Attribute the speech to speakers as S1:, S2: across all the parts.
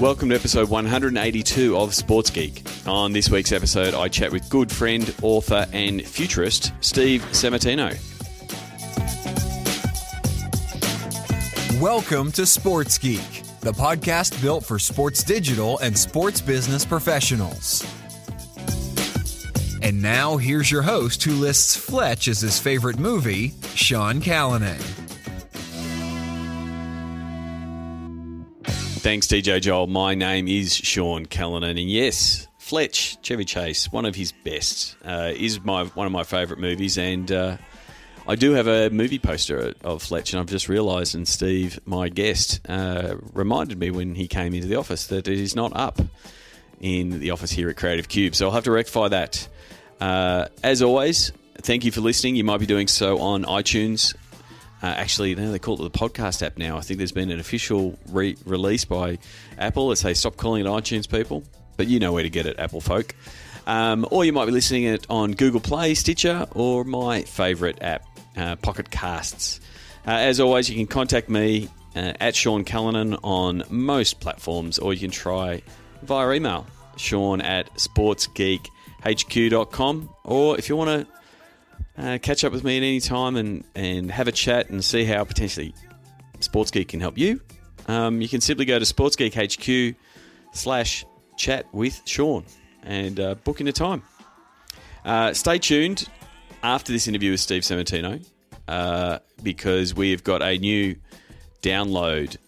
S1: Welcome to episode 182 of Sports Geek. On this week's episode, I chat with good friend, author and futurist Steve Sammartino.
S2: Welcome to Sports Geek, the podcast built for sports digital and sports business professionals. And now, here's your host who lists Fletch as his favorite movie, Sean Callanan.
S1: Thanks, DJ Joel. My name is Sean Callanan, and yes, Fletch, Chevy Chase, one of his best, is one of my favourite movies, and I do have a movie poster of Fletch, and I've just realised, and Steve, my guest, reminded me when he came into the office that it is not up in the office here at Creative Cube, so I'll have to rectify that. As always, thank you for listening. You might be doing so on iTunes. Actually, they call it the podcast app now. I think there's been an official release by Apple that say stop calling it iTunes, people. But you know where to get it, Apple folk. Or you might be listening it on Google Play, Stitcher, or my favourite app, Pocket Casts. As always, you can contact me at Sean Callanan on most platforms, or you can try via email, sean@sportsgeekhq.com. Or if you want to catch up with me at any time and have a chat and see how potentially Sports Geek can help you, you can simply go to sportsgeekhq/chat with Sean and book in a time. Stay tuned after this interview with Steve Sammartino because we've got a new download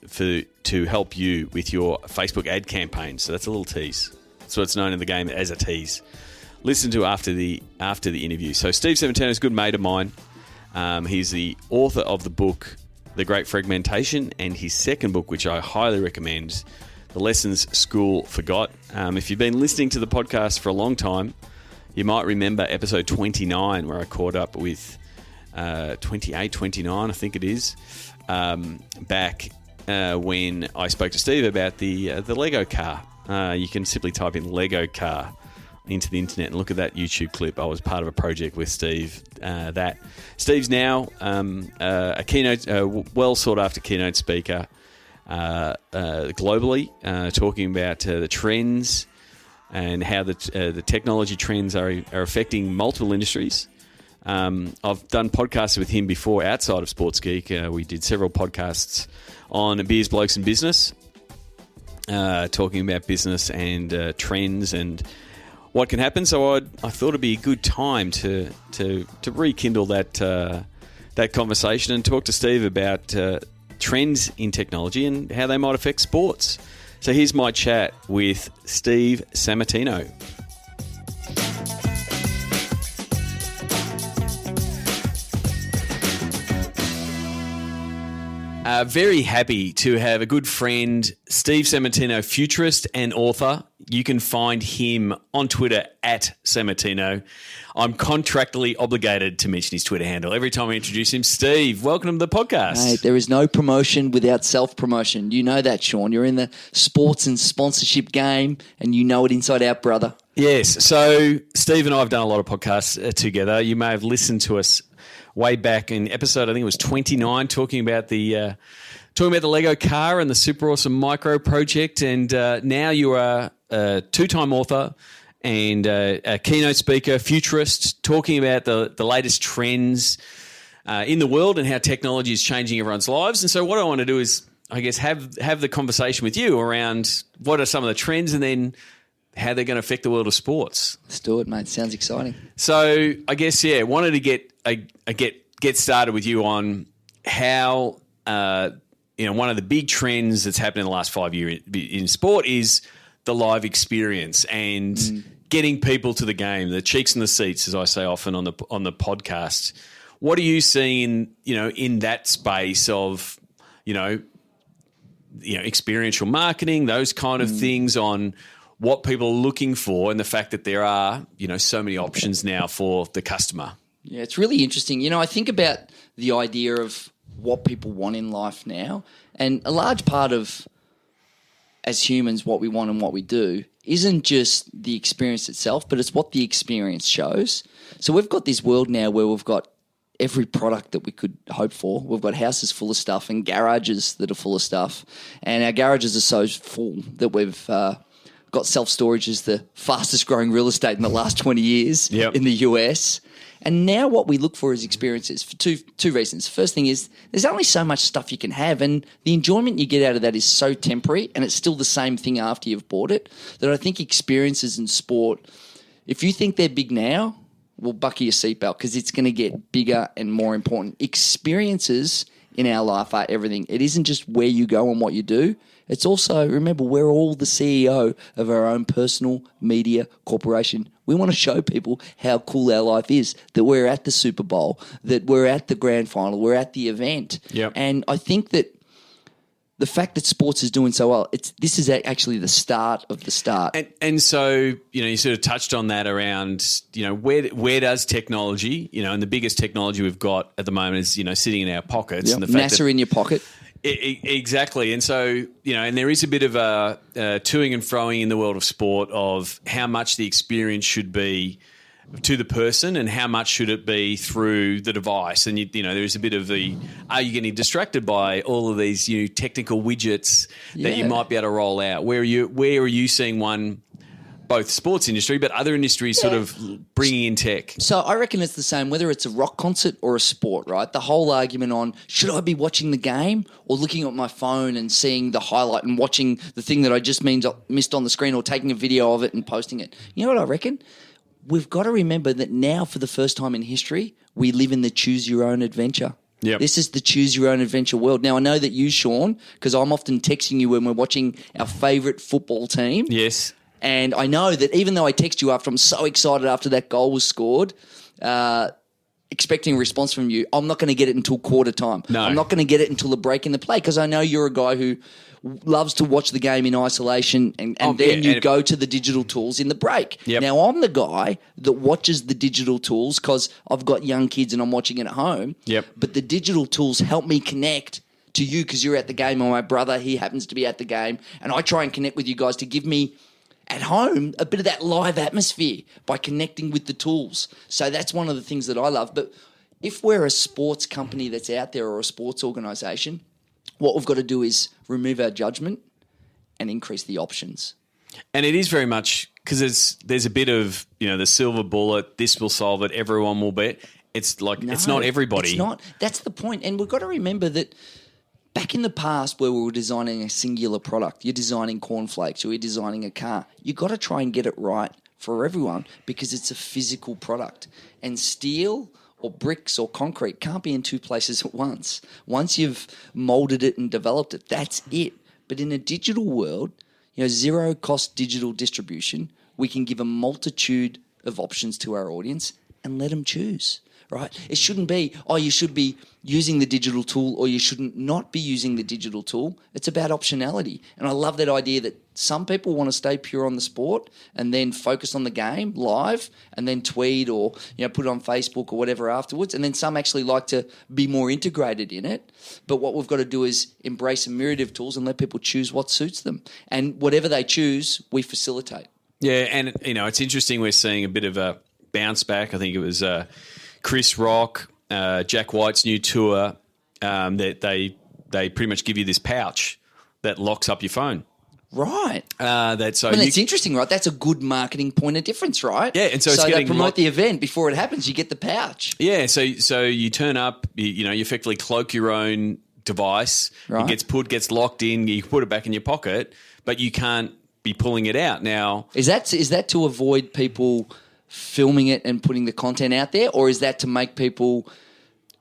S1: to help you with your Facebook ad campaign. So that's a little tease. That's what's known in the game as a tease. Listen to after the interview. So Steve Sammartino is a good mate of mine. He's the author of the book The Great Fragmentation, and his second book, which I highly recommend, The Lessons School Forgot. If you've been listening to the podcast for a long time, you might remember episode 29 where I caught up with 28, 29, I think it is, back when I spoke to Steve about the Lego car. You can simply type in Lego car into the internet and look at that YouTube clip. I was part of a project with Steve. Steve's now a keynote, well sought after keynote speaker globally, talking about the trends and how the technology trends are affecting multiple industries. I've done podcasts with him before outside of Sports Geek. We did several podcasts on Beers, Blokes and Business, talking about business and trends and what can happen. So I thought it'd be a good time to rekindle that conversation and talk to Steve about trends in technology and how they might affect sports. So here's my chat with Steve Sammartino. Very happy to have a good friend, Steve Sammartino, futurist and author. You can find him on Twitter at Sammartino. I'm contractually obligated to mention his Twitter handle every time I introduce him. Steve, welcome to the podcast.
S3: Mate, there is no promotion without self-promotion. You know that, Sean. You're in the sports and sponsorship game, and you know it inside out, brother.
S1: Yes. So Steve and I have done a lot of podcasts together. You may have listened to us way back in episode, I think it was 29, talking about the Lego car and the super awesome micro project. And now you are a two-time author and a keynote speaker, futurist, talking about the latest trends in the world and how technology is changing everyone's lives. And so what I want to do is, I guess, have the conversation with you around what are some of the trends and then how they're going to affect the world of sports.
S3: Let's do it, mate. Sounds exciting.
S1: So I guess, wanted to get started with you on how one of the big trends that's happened in the last 5 years in sport is the live experience and getting people to the game, the cheeks in the seats, as I say often on the podcast. What are you seeing, in that space of, experiential marketing, those kind of things on what people are looking for and the fact that there are, so many options now for the customer?
S3: Yeah, it's really interesting. I think about the idea of what people want in life now, and a large part of, as humans, what we want and what we do isn't just the experience itself, but it's what the experience shows. So we've got this world now where we've got every product that we could hope for. We've got houses full of stuff and garages that are full of stuff. And our garages are so full that we've got self-storage as the fastest growing real estate in the last 20 years in the US. And now what we look for is experiences for two reasons. First thing is there's only so much stuff you can have, and the enjoyment you get out of that is so temporary, and it's still the same thing after you've bought it, that I think experiences in sport, if you think they're big now, well, buckle your seatbelt because it's going to get bigger and more important. Experiences in our life are everything. It isn't just where you go and what you do. It's also, remember, we're all the CEO of our own personal media corporation. We want to show people how cool our life is, that we're at the Super Bowl, that we're at the grand final, we're at the event.
S1: Yep.
S3: And I think that the fact that sports is doing so well, this is actually the start of the start.
S1: And so, you sort of touched on that around, where does technology, and the biggest technology we've got at the moment is, sitting in our pockets.
S3: Yep.
S1: And the fact
S3: NASA in your pocket.
S1: Exactly. And so, and there is a bit of a toing and froing in the world of sport of how much the experience should be to the person and how much should it be through the device. And, there's a bit of are you getting distracted by all of these technical widgets that you might be able to roll out? Where are you seeing one, both sports industry, but other industries sort of bringing in tech?
S3: So I reckon it's the same, whether it's a rock concert or a sport, right? The whole argument on should I be watching the game or looking at my phone and seeing the highlight and watching the thing that I just missed on the screen or taking a video of it and posting it. You know what I reckon? We've got to remember that now for the first time in history, we live in the choose your own adventure.
S1: Yep.
S3: This is the choose your own adventure world. Now, I know that you, Sean, because I'm often texting you when we're watching our favourite football team.
S1: Yes.
S3: And I know that even though I text you after I'm so excited after that goal was scored, expecting a response from you, I'm not going to get it until quarter time.
S1: No.
S3: I'm not going to get it until a break in the play because I know you're a guy who loves to watch the game in isolation and then you go to the digital tools in the break.
S1: Yep.
S3: Now, I'm the guy that watches the digital tools because I've got young kids and I'm watching it at home.
S1: Yep.
S3: But the digital tools help me connect to you because you're at the game, or my brother, he happens to be at the game, and I try and connect with you guys to give me at home a bit of that live atmosphere by connecting with the tools. So that's one of the things that I love. But if we're a sports company that's out there or a sports organisation, what we've got to do is remove our judgment and increase the options.
S1: And it is very much because there's a bit of, the silver bullet, this will solve it, everyone will bet. It's like, it's not everybody.
S3: It's not. That's the point. And we've got to remember that back in the past where we were designing a singular product, you're designing cornflakes or you're designing a car, you've got to try and get it right for everyone because it's a physical product. And steel or bricks or concrete can't be in two places at once. Once you've molded it and developed it, that's it. But in a digital world, zero cost digital distribution, we can give a multitude of options to our audience and let them choose. Right? It shouldn't be, you should be using the digital tool or you shouldn't not be using the digital tool. It's about optionality. And I love that idea that some people want to stay pure on the sport and then focus on the game live and then tweet or put it on Facebook or whatever afterwards. And then some actually like to be more integrated in it. But what we've got to do is embrace a myriad of tools and let people choose what suits them. And whatever they choose, we facilitate.
S1: Yeah, and it's interesting we're seeing a bit of a bounce back. I think it was Chris Rock, Jack White's new tour, that they pretty much give you this pouch that locks up your phone.
S3: Right.
S1: That's
S3: interesting, right? That's a good marketing point of difference, right?
S1: Yeah, and so it's
S3: they promote the event before it happens. You get the pouch.
S1: Yeah, so you turn up, you effectively cloak your own device.
S3: Right.
S1: It gets locked in. You put it back in your pocket, but you can't be pulling it out now.
S3: Is that to avoid people filming it and putting the content out there, or is that to make people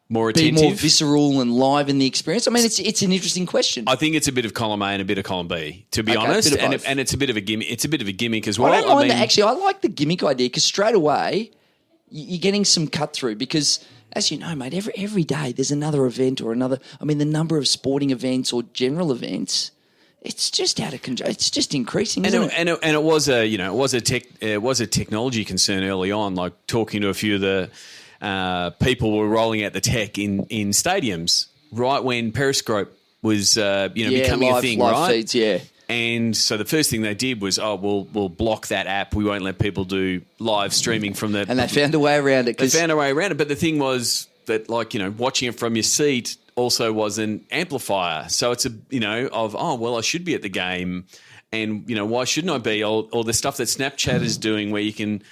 S1: more attentive,
S3: be more visceral and live in the experience? I mean, it's an interesting question.
S1: I think it's a bit of column A and a bit of column B, to be honest, and it's a bit of a gimmick. It's a bit of a gimmick as well.
S3: I don't mind that. Actually, I like the gimmick idea because straight away you're getting some cut through because, as you know, mate, every day there's another event or another. I mean, the number of sporting events or general events. It's just out of control. It's just increasing, isn't it?
S1: And it was a technology concern early on. Like talking to a few of the people were rolling out the tech in stadiums right when Periscope was becoming a thing,
S3: live
S1: right?
S3: Feeds, yeah.
S1: And so the first thing they did was, we'll block that app. We won't let people do live streaming from the.
S3: And they found a way around it.
S1: They found a way around it, but the thing was, that, like, watching it from your seat also was an amplifier. So it's I should be at the game, and why shouldn't I be? Or the stuff that Snapchat is doing, where you can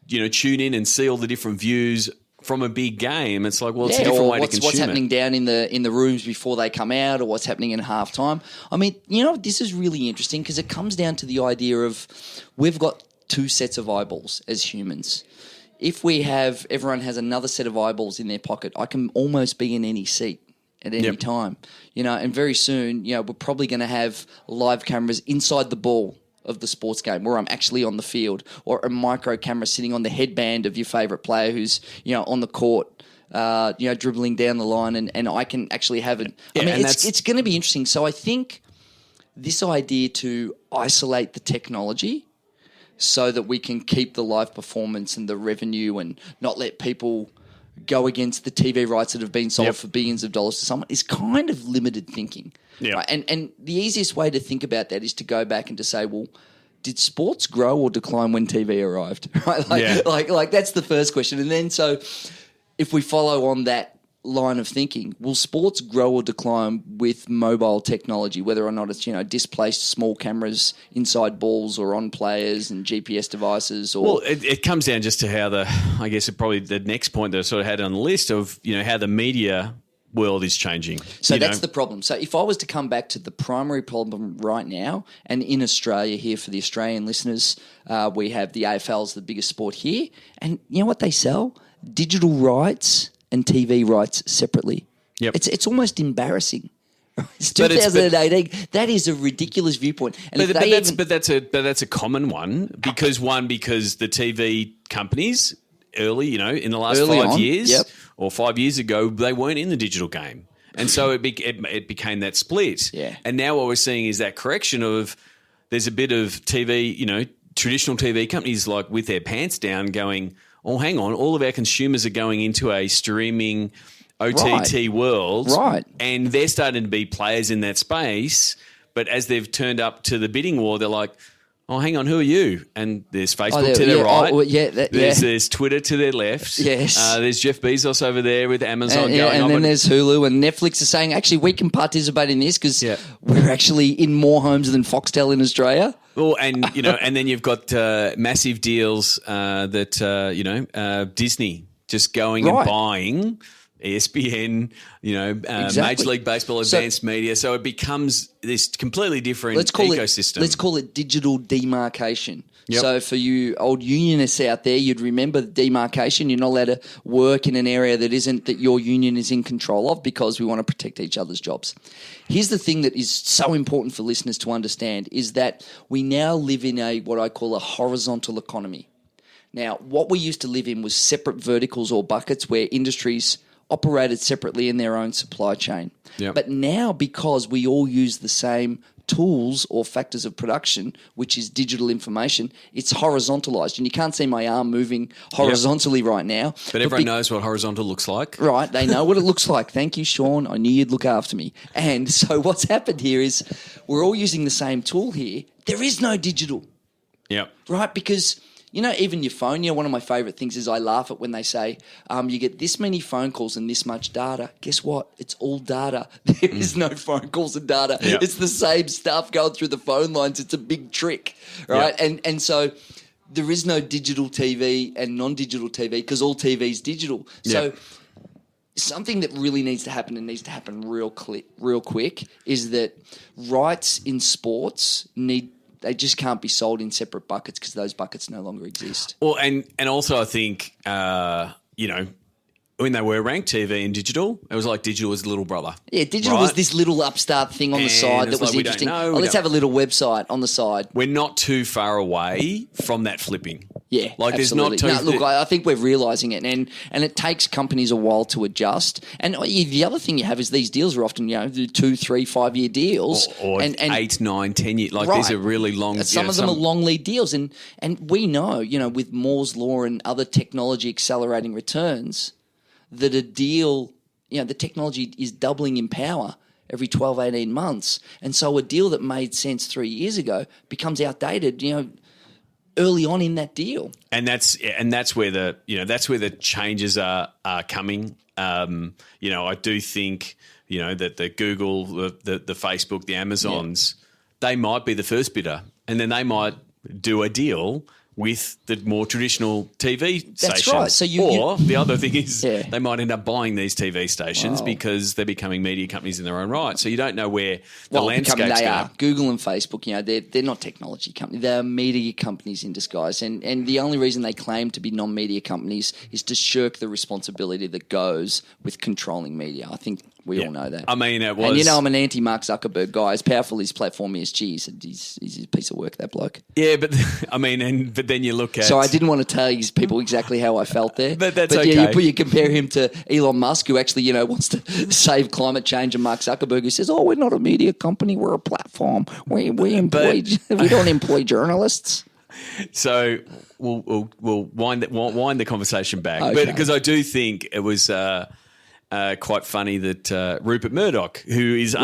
S1: tune in and see all the different views from a big game. It's like, well, it's a different way to consume
S3: what's happening down in the rooms before they come out, or what's happening in halftime. I mean, this is really interesting because it comes down to the idea of we've got two sets of eyeballs as humans. If everyone has another set of eyeballs in their pocket, I can almost be in any seat at any time, and very soon, we're probably going to have live cameras inside the ball of the sports game where I'm actually on the field, or a micro camera sitting on the headband of your favourite player who's, on the court, dribbling down the line, and I can actually have it.
S1: Yeah,
S3: I mean, it's going to be interesting. So I think this idea to isolate the technology so that we can keep the live performance and the revenue and not let people go against the TV rights that have been sold for billions of dollars to someone is kind of limited thinking.
S1: Yeah.
S3: Right? And the easiest way to think about that is to go back and to say, well, did sports grow or decline when TV arrived? Right? Like that's the first question. And then so if we follow on that line of thinking, will sports grow or decline with mobile technology, whether or not it's displaced small cameras inside balls or on players and GPS devices? Or
S1: well, it comes down just to how probably the next point that I sort of had on the list of how the media world is changing.
S3: So that's the problem. So if I was to come back to the primary problem right now, and in Australia here for the Australian listeners, we have the AFL's the biggest sport here, and you know what they sell? Digital rights and TV rights separately.
S1: Yep.
S3: It's almost embarrassing. It's 2018. That is a ridiculous viewpoint. And
S1: but that's a common one because the TV companies early, in the last 5 years or 5 years ago, they weren't in the digital game, and so it became that split.
S3: Yeah.
S1: And now what we're seeing is that correction of there's a bit of TV, traditional TV companies like with their pants down, going, oh, hang on, all of our consumers are going into a streaming OTT world.
S3: Right.
S1: And they're starting to be players in that space. But as they've turned up to the bidding war, they're like, oh, hang on, who are you? And there's Facebook to their right. There's Twitter to their left.
S3: Yes.
S1: There's Jeff Bezos over there with Amazon going on.
S3: And then there's Hulu, and Netflix is saying, actually, we can participate in this because we're actually in more homes than Foxtel in Australia.
S1: Well, and and then you've got massive deals that Disney just going and buying ESPN,
S3: Exactly.
S1: Major League Baseball, advanced media. So it becomes this completely different ecosystem.
S3: Let's call it digital demarcation.
S1: Yep.
S3: So for you old unionists out there, you'd remember the demarcation. You're not allowed to work in an area that your union is in control of because we want to protect each other's jobs. Here's the thing that is so important for listeners to understand is that we now live in what I call a horizontal economy. Now, what we used to live in was separate verticals or buckets where industries operated separately in their own supply chain.
S1: Yep.
S3: But now, because we all use the same tools or factors of production, which is digital information, it's horizontalized. And you can't see my arm moving horizontally right now.
S1: But everyone knows what horizontal looks like.
S3: Right, they know what it looks like. Thank you, Sean. I knew you'd look after me. And so what's happened here is we're all using the same tool here. There is no digital.
S1: Yep.
S3: Right, because even your phone, one of my favourite things is I laugh at when they say you get this many phone calls and this much data. Guess what? It's all data. There is no phone calls and data.
S1: Yep.
S3: It's the same stuff going through the phone lines. It's a big trick, right?
S1: Yep.
S3: And so there is no digital TV and non-digital TV because all TV is digital. So
S1: Yep.
S3: something that really needs to happen and needs to happen real quick is that rights in sports they just can't be sold in separate buckets because those buckets no longer exist.
S1: Well, and also I think, when they were ranked TV and digital, it was like digital was the little brother.
S3: Yeah, digital was this little upstart thing on the side that was interesting. Let's have a little website on the side.
S1: We're not too far away from that flipping.
S3: Yeah,
S1: like
S3: absolutely.
S1: there's not.
S3: I think we're realising it, and it takes companies a while to adjust. And the other thing you have is these deals are often 2, 3, 5 year deals,
S1: or
S3: and
S1: 8, 9, 10 years. Like these are really long.
S3: Some of them are long lead deals, and we know with Moore's law and other technology accelerating returns that a deal, the technology is doubling in power every 12, 18 months. And so a deal that made sense 3 years ago becomes outdated, early on in that deal.
S1: And that's where the changes are coming. I do think that the Google, the Facebook, the Amazons, they might be the first bidder, and then they might do a deal with the more traditional TV stations.
S3: That's right. So
S1: the other thing is they might end up buying these TV stations because they're becoming media companies in their own right. So you don't know where the landscape's going.
S3: Google and Facebook, they're not technology companies. They're media companies in disguise. And the only reason they claim to be non-media companies is to shirk the responsibility that goes with controlling media. I think we all know that.
S1: I mean, it was...
S3: And I'm an anti-Mark Zuckerberg guy. As powerful his platform is, geez, he's a piece of work, that bloke.
S1: Yeah, but but then you look at...
S3: So I didn't want to tell people exactly how I felt there.
S1: But that's okay.
S3: Yeah, you compare him to Elon Musk, who actually, wants to save climate change, and Mark Zuckerberg, who says, we're not a media company, we're a platform. We employ... we don't employ journalists.
S1: So we'll wind the conversation back.
S3: Okay.
S1: Because I do think it was... quite funny that Rupert Murdoch, who is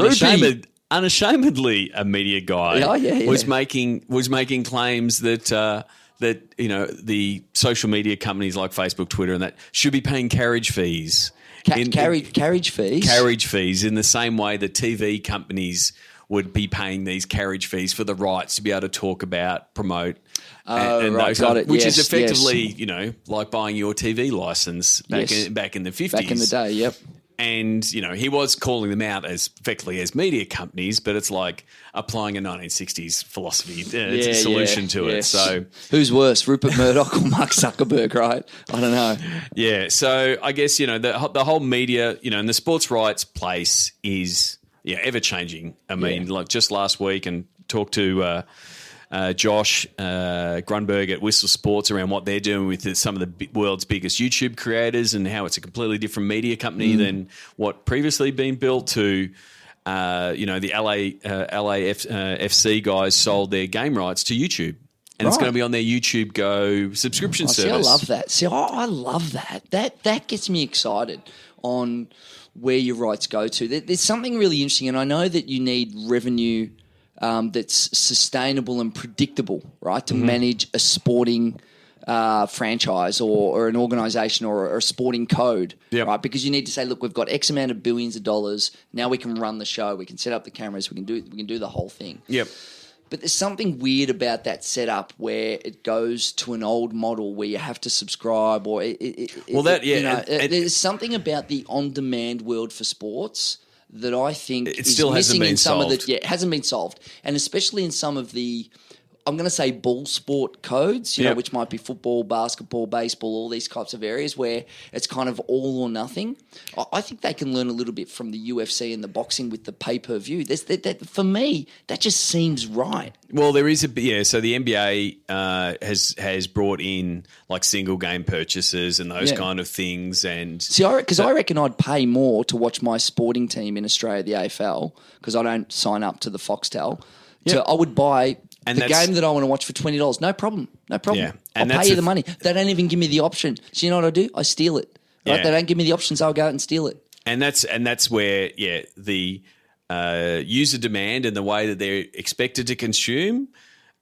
S1: unashamedly a media guy, was making claims that the social media companies like Facebook, Twitter, and that should be paying carriage fees.
S3: Carriage fees?
S1: Carriage fees in the same way that TV companies would be paying these carriage fees for the rights to be able to talk about, promote, and
S3: right, got it.
S1: Which is effectively, like buying your TV license back in the 50s.
S3: Back in the day, yep.
S1: And, he was calling them out as effectively as media companies, but it's like applying a 1960s philosophy solution to it. So
S3: who's worse, Rupert Murdoch or Mark Zuckerberg, right? I don't know.
S1: Yeah, so I guess, the whole media, and the sports rights place is ever-changing. I mean, like just last week and talked to Josh Grunberg at Whistle Sports around what they're doing with some of the world's biggest YouTube creators and how it's a completely different media company than what previously been built to, the LAFC guys sold their game rights to YouTube. And it's going to be on their YouTube Go subscription service.
S3: I love that. I love that. That gets me excited on where your rights go to. There's something really interesting, and I know that you need revenue that's sustainable and predictable, right, to manage a sporting franchise or an organisation or a sporting code, right? Because you need to say, look, we've got X amount of billions of dollars. Now we can run the show. We can set up the cameras. We can do the whole thing.
S1: Yep.
S3: But there's something weird about that setup where it goes to an old model where you have to subscribe or there's something about the on-demand world for sports that I think is missing in some of the... Yeah, it hasn't been solved. And especially in some of the, I'm going to say ball sport codes, which might be football, basketball, baseball, all these types of areas where it's kind of all or nothing. I think they can learn a little bit from the UFC and the boxing with the pay-per-view. For me, that just seems right.
S1: Well, there is so the NBA has brought in like single game purchases and those kind of things. And
S3: see, I reckon I'd pay more to watch my sporting team in Australia, the AFL, because I don't sign up to the Foxtel. So I would buy the game that I want to watch for $20. No problem. Yeah. And I'll pay you the money. They don't even give me the option. So you know what I do? I steal it. Right? Yeah. They don't give me the options. I'll go out and steal it.
S1: And that's where the user demand and the way that they're expected to consume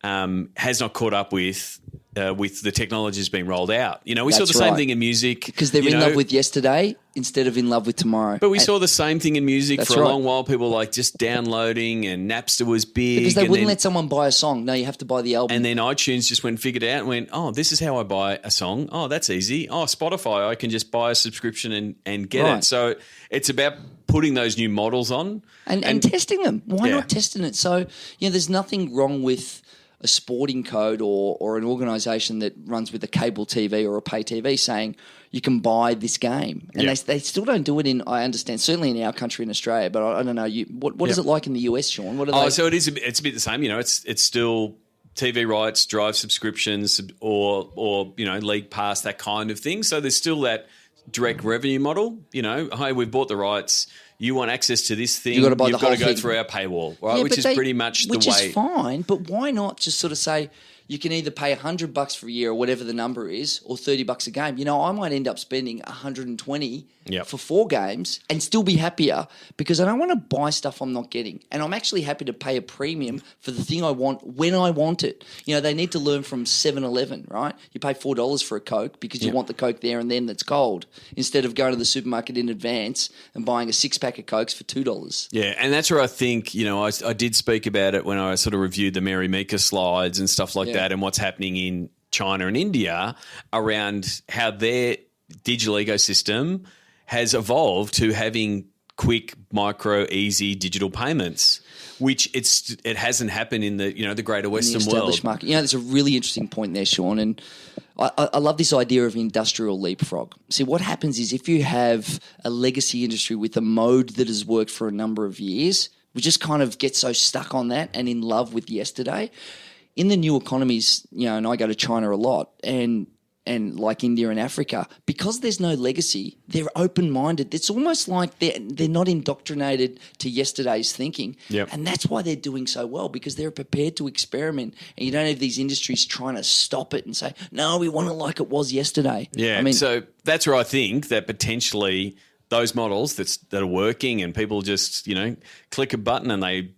S1: has not caught up with the technology that's been rolled out. We saw the same thing in music.
S3: Because they're in love with yesterday instead of in love with tomorrow.
S1: But we saw the same thing in music for a long while. People like just downloading, and Napster was big.
S3: Because they wouldn't let someone buy a song. No, you have to buy the album.
S1: And then iTunes just figured it out and went, oh, this is how I buy a song. Oh, that's easy. Oh, Spotify, I can just buy a subscription and get it. So it's about putting those new models on.
S3: And testing them. Why not testing it? So, there's nothing wrong with a sporting code or an organisation that runs with a cable TV or a pay TV saying you can buy this game. And they still don't do it in, I understand, certainly in our country in Australia, but I don't know. What is it like in the US, Sean?
S1: So it's a bit the same. It's still TV rights, drive subscriptions or league pass, that kind of thing. So there's still that direct revenue model. Hey, we've bought the rights. You want access to this thing, you've got to go through our paywall, right? Which is pretty much the way.
S3: Which is fine, but why not just sort of say, you can either pay $100 for a year or whatever the number is, or $30 a game. You know, I might end up spending $120 for 4 games and still be happier because I don't want to buy stuff I'm not getting. And I'm actually happy to pay a premium for the thing I want when I want it. You know, they need to learn from 7-Eleven, right? You pay $4 for a Coke because you want the Coke there and then that's cold, instead of going to the supermarket in advance and buying a 6-pack of Cokes for $2.
S1: Yeah, and that's where I think, you know, I did speak about it when I sort of reviewed the Mary Meeker slides and stuff like that, and what's happening in China and India around how their digital ecosystem has evolved to having quick, micro, easy digital payments, which it hasn't happened in the, you know, the greater Western world.
S3: Market. You know, there's a really interesting point there, Sean, and I love this idea of industrial leapfrog. See, what happens is if you have a legacy industry with a mode that has worked for a number of years, we just kind of get so stuck on that and in love with yesterday. In the new economies, you know, and I go to China a lot, and like India and Africa, because there's no legacy, they're open-minded. It's almost like they're not indoctrinated to yesterday's thinking.
S1: Yep.
S3: And that's why they're doing so well, because they're prepared to experiment, and you don't have these industries trying to stop it and say, no, we want it like it was yesterday.
S1: Yeah,
S3: I mean,
S1: so that's where I think that potentially those models that are working and people just, you know, click a button and they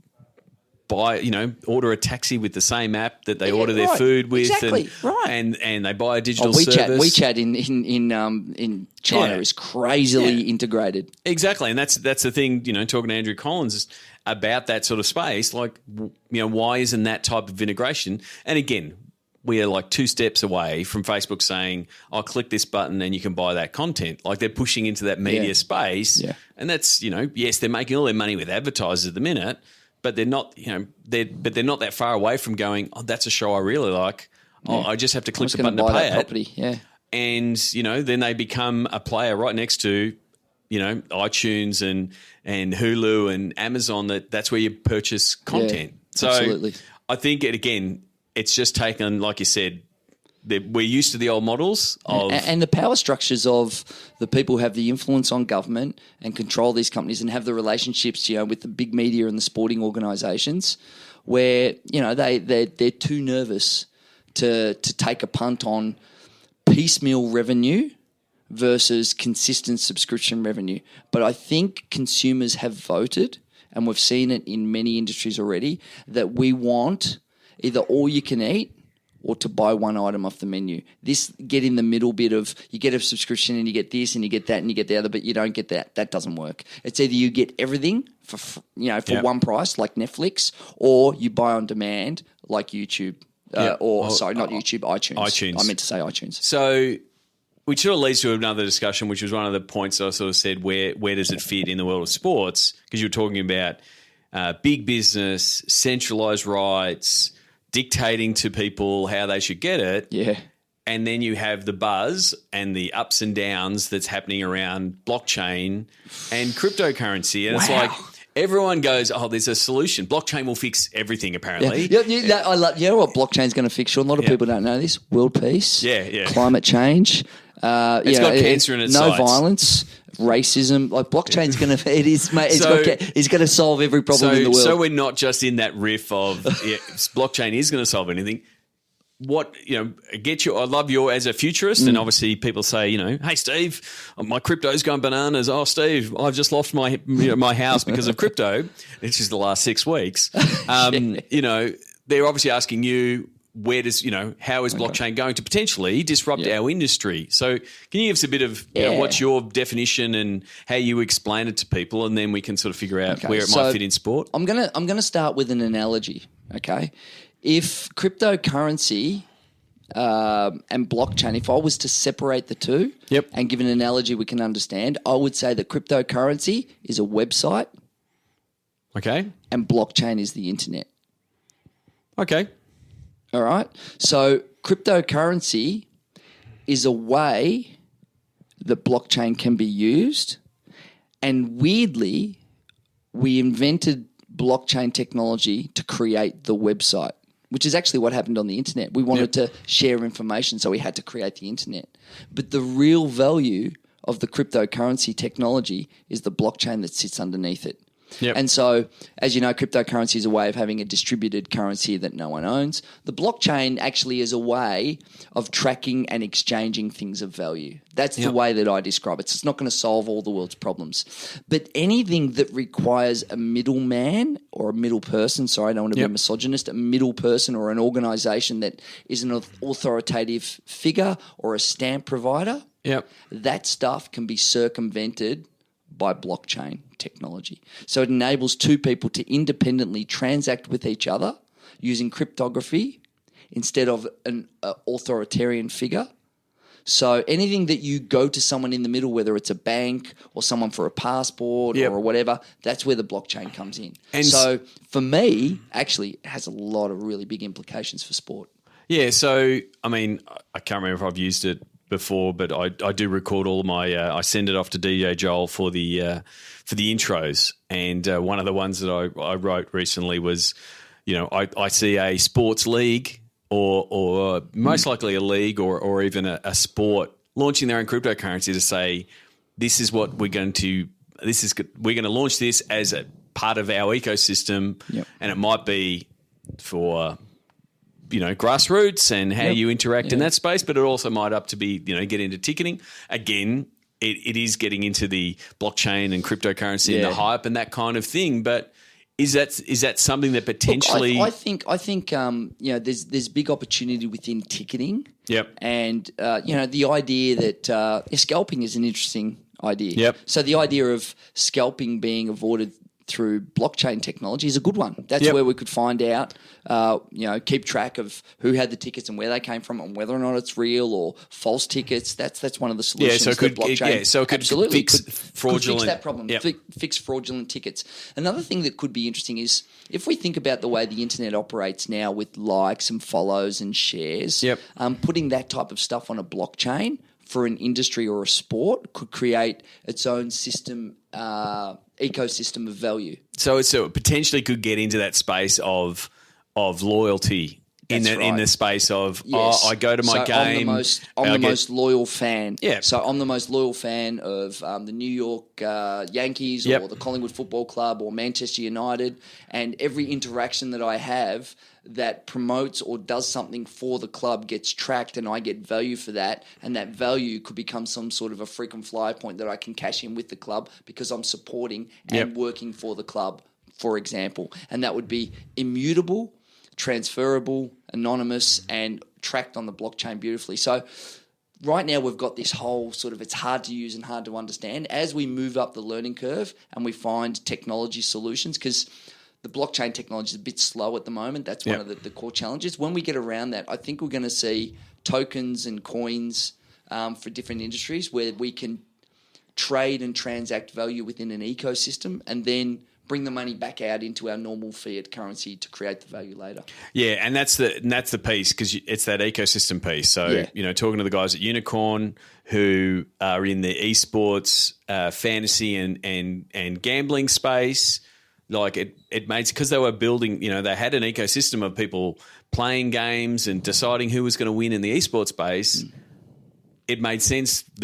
S1: buy, you know, order a taxi with the same app that they order their food with, and they buy a digital service.
S3: WeChat in China is crazily integrated.
S1: Exactly, and that's the thing. You know, talking to Andrew Collins about that sort of space, like, you know, why isn't that type of integration? And again, we are like 2 steps away from Facebook saying, "I'll click this button and you can buy that content." Like, they're pushing into that media space, and that's, you know, yes, they're making all their money with advertisers at the minute. But they're not, you know, they're not that far away from going, oh, that's a show I really like. Oh, I just have to click the button to pay it.
S3: Property.
S1: And, you know, then they become a player right next to, you know, iTunes and Hulu and Amazon. That's where you purchase content. So
S3: absolutely.
S1: I think it's just taken, like you said, we're used to the old models of...
S3: And the power structures of the people who have the influence on government and control these companies and have the relationships, you know, with the big media and the sporting organisations, where, you know, they're too nervous to take a punt on piecemeal revenue versus consistent subscription revenue. But I think consumers have voted, and we've seen it in many industries already, that we want either all you can eat or to buy one item off the menu. This get in the middle bit of you get a subscription and you get this and you get that and you get the other, but you don't get that. That doesn't work. It's either you get everything for one price like Netflix, or you buy on demand like YouTube. Not YouTube, iTunes. I meant to say iTunes.
S1: So, which sort of leads to another discussion, which was one of the points that I sort of said, where does it fit in the world of sports? Because you were talking about big business, centralized rights, dictating to people how they should get it.
S3: Yeah.
S1: And then you have the buzz and the ups and downs that's happening around blockchain and cryptocurrency. And it's like everyone goes, oh, there's a solution. Blockchain will fix everything, apparently.
S3: I love, you know what blockchain's going to fix, Sean? A lot of people don't know this. World peace.
S1: Yeah.
S3: Climate change.
S1: It's got cancer in its
S3: sights.
S1: No
S3: violence. Racism, like blockchain's going to, it's going to solve every problem in the world.
S1: So we're not just in that riff of blockchain is going to solve anything. What, you know, I love you as a futurist, and obviously people say, you know, hey Steve, my crypto's going bananas. Oh Steve, I've just lost my house because of crypto. It's just the last 6 weeks. You know, they're obviously asking you, how is blockchain going to potentially disrupt our industry? So can you give us a bit of, you know, what's your definition and how you explain it to people, and then we can sort of figure out where it might fit in sport?
S3: I'm gonna start with an analogy, okay? If cryptocurrency and blockchain, if I was to separate the two and give an analogy we can understand, I would say that cryptocurrency is a website.
S1: Okay.
S3: And blockchain is the internet.
S1: Okay.
S3: All right. So cryptocurrency is a way that blockchain can be used. And weirdly, we invented blockchain technology to create the website, which is actually what happened on the internet. We wanted to share information, so we had to create the internet. But the real value of the cryptocurrency technology is the blockchain that sits underneath it.
S1: Yep.
S3: And so, as you know, cryptocurrency is a way of having a distributed currency that no one owns. The blockchain actually is a way of tracking and exchanging things of value. That's the way that I describe it. So it's not going to solve all the world's problems. But anything that requires a middleman or a middle person, sorry, I don't want to be misogynist, a middle person or an organization that is an authoritative figure or a stamp provider, that stuff can be circumvented by blockchain technology. So it enables two people to independently transact with each other using cryptography instead of an authoritarian figure. So anything that you go to someone in the middle, whether it's a bank or someone for a passport or whatever, that's where the blockchain comes in. And so for me, actually, it has a lot of really big implications for sport.
S1: Yeah, so, I mean, I can't remember if I've used it before, but I do record all of my I send it off to DJ Joel for the intros, and one of the ones that I wrote recently was, I see a sports league or most likely a league or even a sport launching their own cryptocurrency to say, this is what we're going to launch this as a part of our ecosystem, and it might be for grassroots and how you interact in that space, but it also might up to be, get into ticketing. Again, it is getting into the blockchain and cryptocurrency and the hype and that kind of thing. But is that something that potentially?
S3: Look, I think there's big opportunity within ticketing.
S1: Yep.
S3: And the idea that scalping is an interesting idea.
S1: Yep.
S3: So the idea of scalping being avoided through blockchain technology is a good one. That's where we could find out, keep track of who had the tickets and where they came from and whether or not it's real or false tickets. That's one of the solutions.
S1: So it could,
S3: blockchain
S1: so it could
S3: absolutely
S1: fix fraudulent.
S3: Could fix that problem.
S1: Yep.
S3: Fix fraudulent tickets. Another thing that could be interesting is if we think about the way the internet operates now with likes and follows and shares, putting that type of stuff on a blockchain for an industry or a sport could create its own system, ecosystem of value.
S1: So it potentially could get into that space of loyalty. In the space of, I go to my game.
S3: I'm the most loyal fan.
S1: Yeah.
S3: So I'm the most loyal fan of the New York Yankees or the Collingwood Football Club or Manchester United, and every interaction that I have that promotes or does something for the club gets tracked and I get value for that, and that value could become some sort of a frequent flyer point that I can cash in with the club because I'm supporting and working for the club, for example. And that would be immutable, transferable, anonymous, and tracked on the blockchain beautifully. So right now we've got this whole sort of, it's hard to use and hard to understand. As we move up the learning curve and we find technology solutions, because the blockchain technology is a bit slow at the moment. That's one of the core challenges. When we get around that, I think we're going to see tokens and coins for different industries where we can trade and transact value within an ecosystem and then bring the money back out into our normal fiat currency to create the value later.
S1: Yeah, and that's the piece, because it's that ecosystem piece. So, talking to the guys at Unicorn who are in the esports, fantasy and gambling space, like it made, because they were building, they had an ecosystem of people playing games and deciding who was going to win in the esports space. It made sense for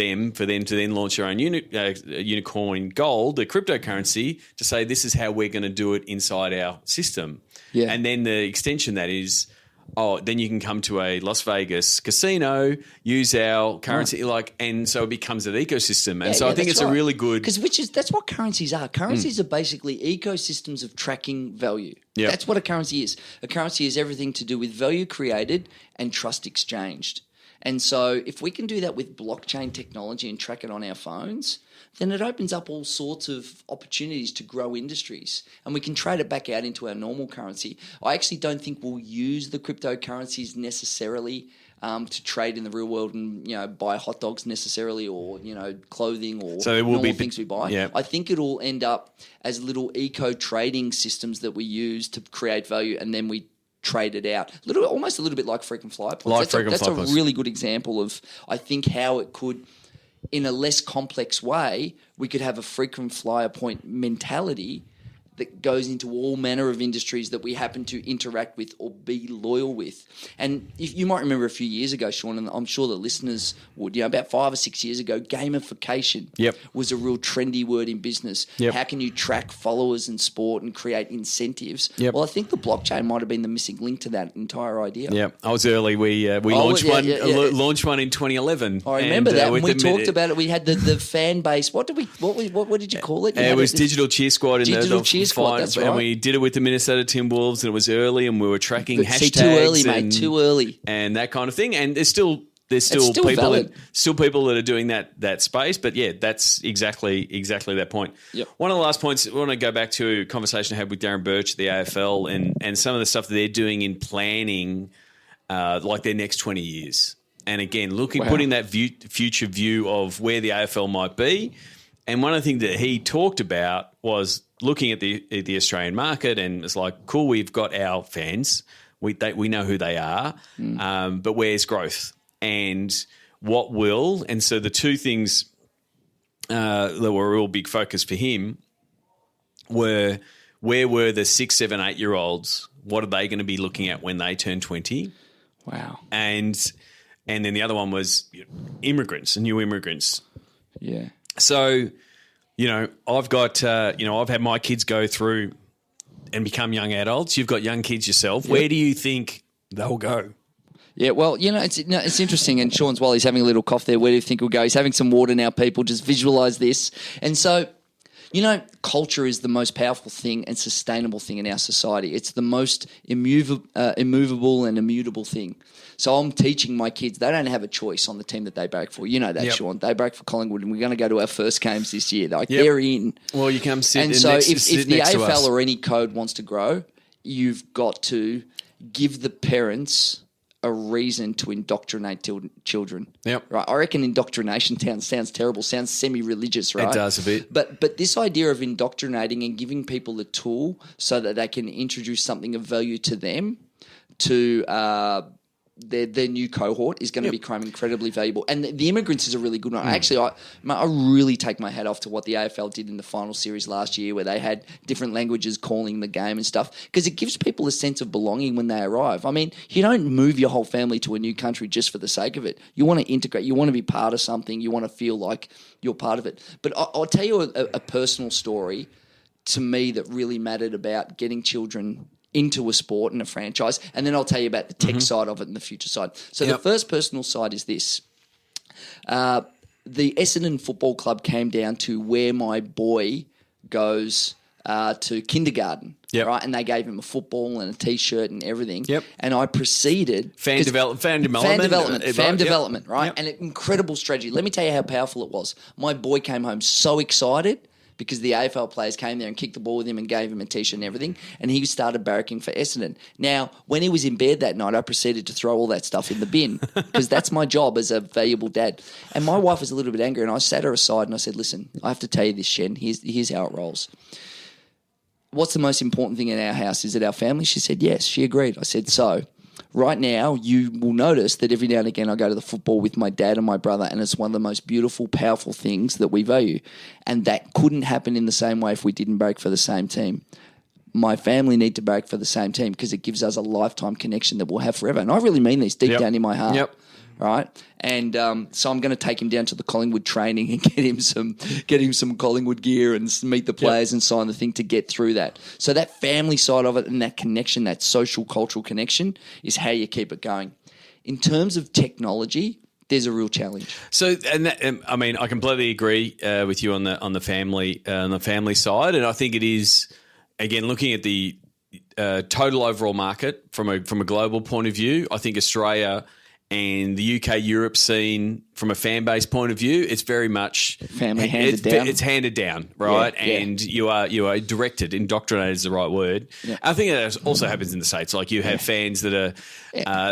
S1: them to then launch their own Unicorn Gold, the cryptocurrency, to say this is how we're going to do it inside our system. Yeah. And then the extension that is, then you can come to a Las Vegas casino, use our currency, and so it becomes an ecosystem. And I think it's a really good,
S3: that's what currencies are. Currencies are basically ecosystems of tracking value. Yep. That's what a currency is. A currency is everything to do with value created and trust exchanged. And so if we can do that with blockchain technology and track it on our phones, then it opens up all sorts of opportunities to grow industries, and we can trade it back out into our normal currency. I actually don't think we'll use the cryptocurrencies necessarily to trade in the real world and buy hot dogs necessarily, or clothing, or
S1: so there will
S3: normal
S1: be
S3: things we buy.
S1: Yeah.
S3: I think it'll end up as little eco trading systems that we use to create value, and then we trade it out. Almost a little bit like frequent flyer points. That's a really good example of, I think, how it could, in a less complex way, we could have a frequent flyer point mentality that goes into all manner of industries that we happen to interact with or be loyal with. And if you might remember a few years ago, Sean, and I'm sure the listeners would, about 5 or 6 years ago, gamification was a real trendy word in business. How can you track followers in sport and create incentives? Well, I think the blockchain might have been the missing link to that entire idea.
S1: Yeah, I was early. We launched one in 2011.
S3: I remember that. And we talked about it. We had the fan base. What did you call it?
S1: It was Digital Cheer Squad.
S3: Digital Cheer Squad, that's right.
S1: And we did it with the Minnesota Timberwolves, and it was early, and we were tracking hashtags.
S3: See, too early, mate. Too early.
S1: And that kind of thing. And there's still
S3: still
S1: people
S3: valid.
S1: people that are doing that space. But yeah, that's exactly that point.
S3: Yep.
S1: One of the last points I want to go back to a conversation I had with Darren Birch at the AFL and some of the stuff that they're doing in planning like their next 20 years. And again, putting that future view of where the AFL might be. And one of the things that he talked about was looking at the Australian market, and it's like, cool, we've got our fans. We know who they are, but where's growth? And what will? And so the two things that were a real big focus for him were, where were the 6, 7, 8-year-olds? What are they going to be looking at when they turn 20?
S3: Wow.
S1: And then the other one was immigrants, new immigrants.
S3: Yeah.
S1: So, I've got, I've had my kids go through and become young adults. You've got young kids yourself. Yep. Where do you think they'll go?
S3: Yeah, well, it's interesting. And Sean's, while he's having a little cough there, where do you think he'll go? He's having some water now, people. Just visualize this. And so, culture is the most powerful thing and sustainable thing in our society. It's the most immovable and immutable thing. So I'm teaching my kids, they don't have a choice on the team that they break for. You know that, Sean. They break for Collingwood, and we're going to go to our first games this year. They're in.
S1: Well, you come sit
S3: and
S1: in
S3: so
S1: next,
S3: if
S1: sit
S3: the
S1: next to
S3: AFL
S1: us.
S3: or any code wants to grow, you've got to give the parents a reason to indoctrinate children.
S1: Yep.
S3: Right. I reckon indoctrination sounds terrible, sounds semi-religious, right?
S1: It does a bit.
S3: But this idea of indoctrinating and giving people a tool so that they can introduce something of value to them, to their new cohort, is going to become incredibly valuable. And the immigrants is a really good one. Actually, I really take my hat off to what the AFL did in the final series last year, where they had different languages calling the game and stuff, because it gives people a sense of belonging when they arrive. I mean, you don't move your whole family to a new country just for the sake of it. You want to integrate. You want to be part of something. You want to feel like you're part of it. But I'll tell you a personal story to me that really mattered about getting children into a sport and a franchise, and then I'll tell you about the tech side of it and the future side. So the first personal side is this. The Essendon Football Club came down to where my boy goes to kindergarten, right? And they gave him a football and a T-shirt and everything. And I proceeded...
S1: Fan development,
S3: right? And an incredible strategy. Let me tell you how powerful it was. My boy came home so excited because the AFL players came there and kicked the ball with him and gave him a T-shirt and everything, and he started barracking for Essendon. Now, when he was in bed that night, I proceeded to throw all that stuff in the bin because that's my job as a valuable dad. And my wife was a little bit angry, and I sat her aside and I said, listen, I have to tell you this, Shen. Here's how it rolls. What's the most important thing in our house? Is it our family? She said, yes. She agreed. I said, so right now, you will notice that every now and again I go to the football with my dad and my brother, and it's one of the most beautiful, powerful things that we value. And that couldn't happen in the same way if we didn't break for the same team. My family need to break for the same team because it gives us a lifetime connection that we'll have forever. And I really mean this deep down in my heart. Right? And so I'm going to take him down to the Collingwood training and get him some Collingwood gear and meet the players and sign the thing to get through that. So that family side of it and that connection, that social, cultural connection, is how you keep it going. In terms of technology, there's a real challenge. So,
S1: I mean, I completely agree with you on the family side, and I think it is, again, looking at the total overall market from a global point of view. I think Australia and the UK Europe scene, from a fan base point of view, it's very much
S3: family handed down.
S1: It's handed down, right? And you are directed, indoctrinated is the right word. I think it also happens in the States. Like you have fans that are